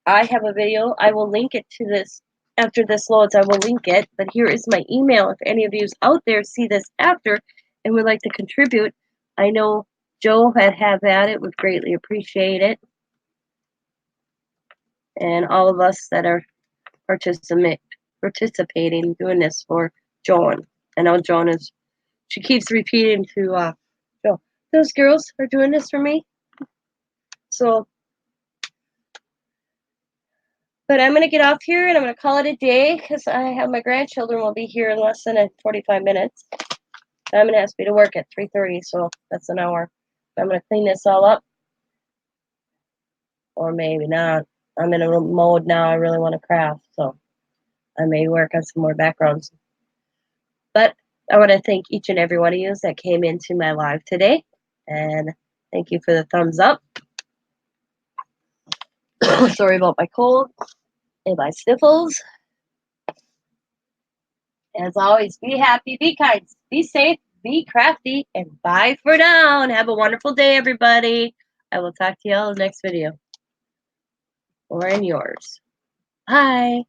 I have a video. I will link it to this. After this loads, I will link it. But here is my email. If any of you out there see this after and would like to contribute, I know Joe at Have At It would greatly appreciate it. And all of us that are participating, doing this for Joan. I know Joan is, she keeps repeating to Joe, those girls are doing this for me. So, but I'm going to get off here and I'm going to call it a day because I have my grandchildren will be here in less than 45 minutes. I'm going to ask me to work at 3:30, so that's an hour. I'm going to clean this all up. Or maybe not. I'm in a mode now. I really want to craft, so I may work on some more backgrounds. But I want to thank each and every one of you that came into my live today. And thank you for the thumbs up. Sorry about my cold and my sniffles. As always, be happy, be kind, be safe, be crafty, and bye for now. And have a wonderful day, everybody. I will talk to you all in the next video. Or in yours. Bye.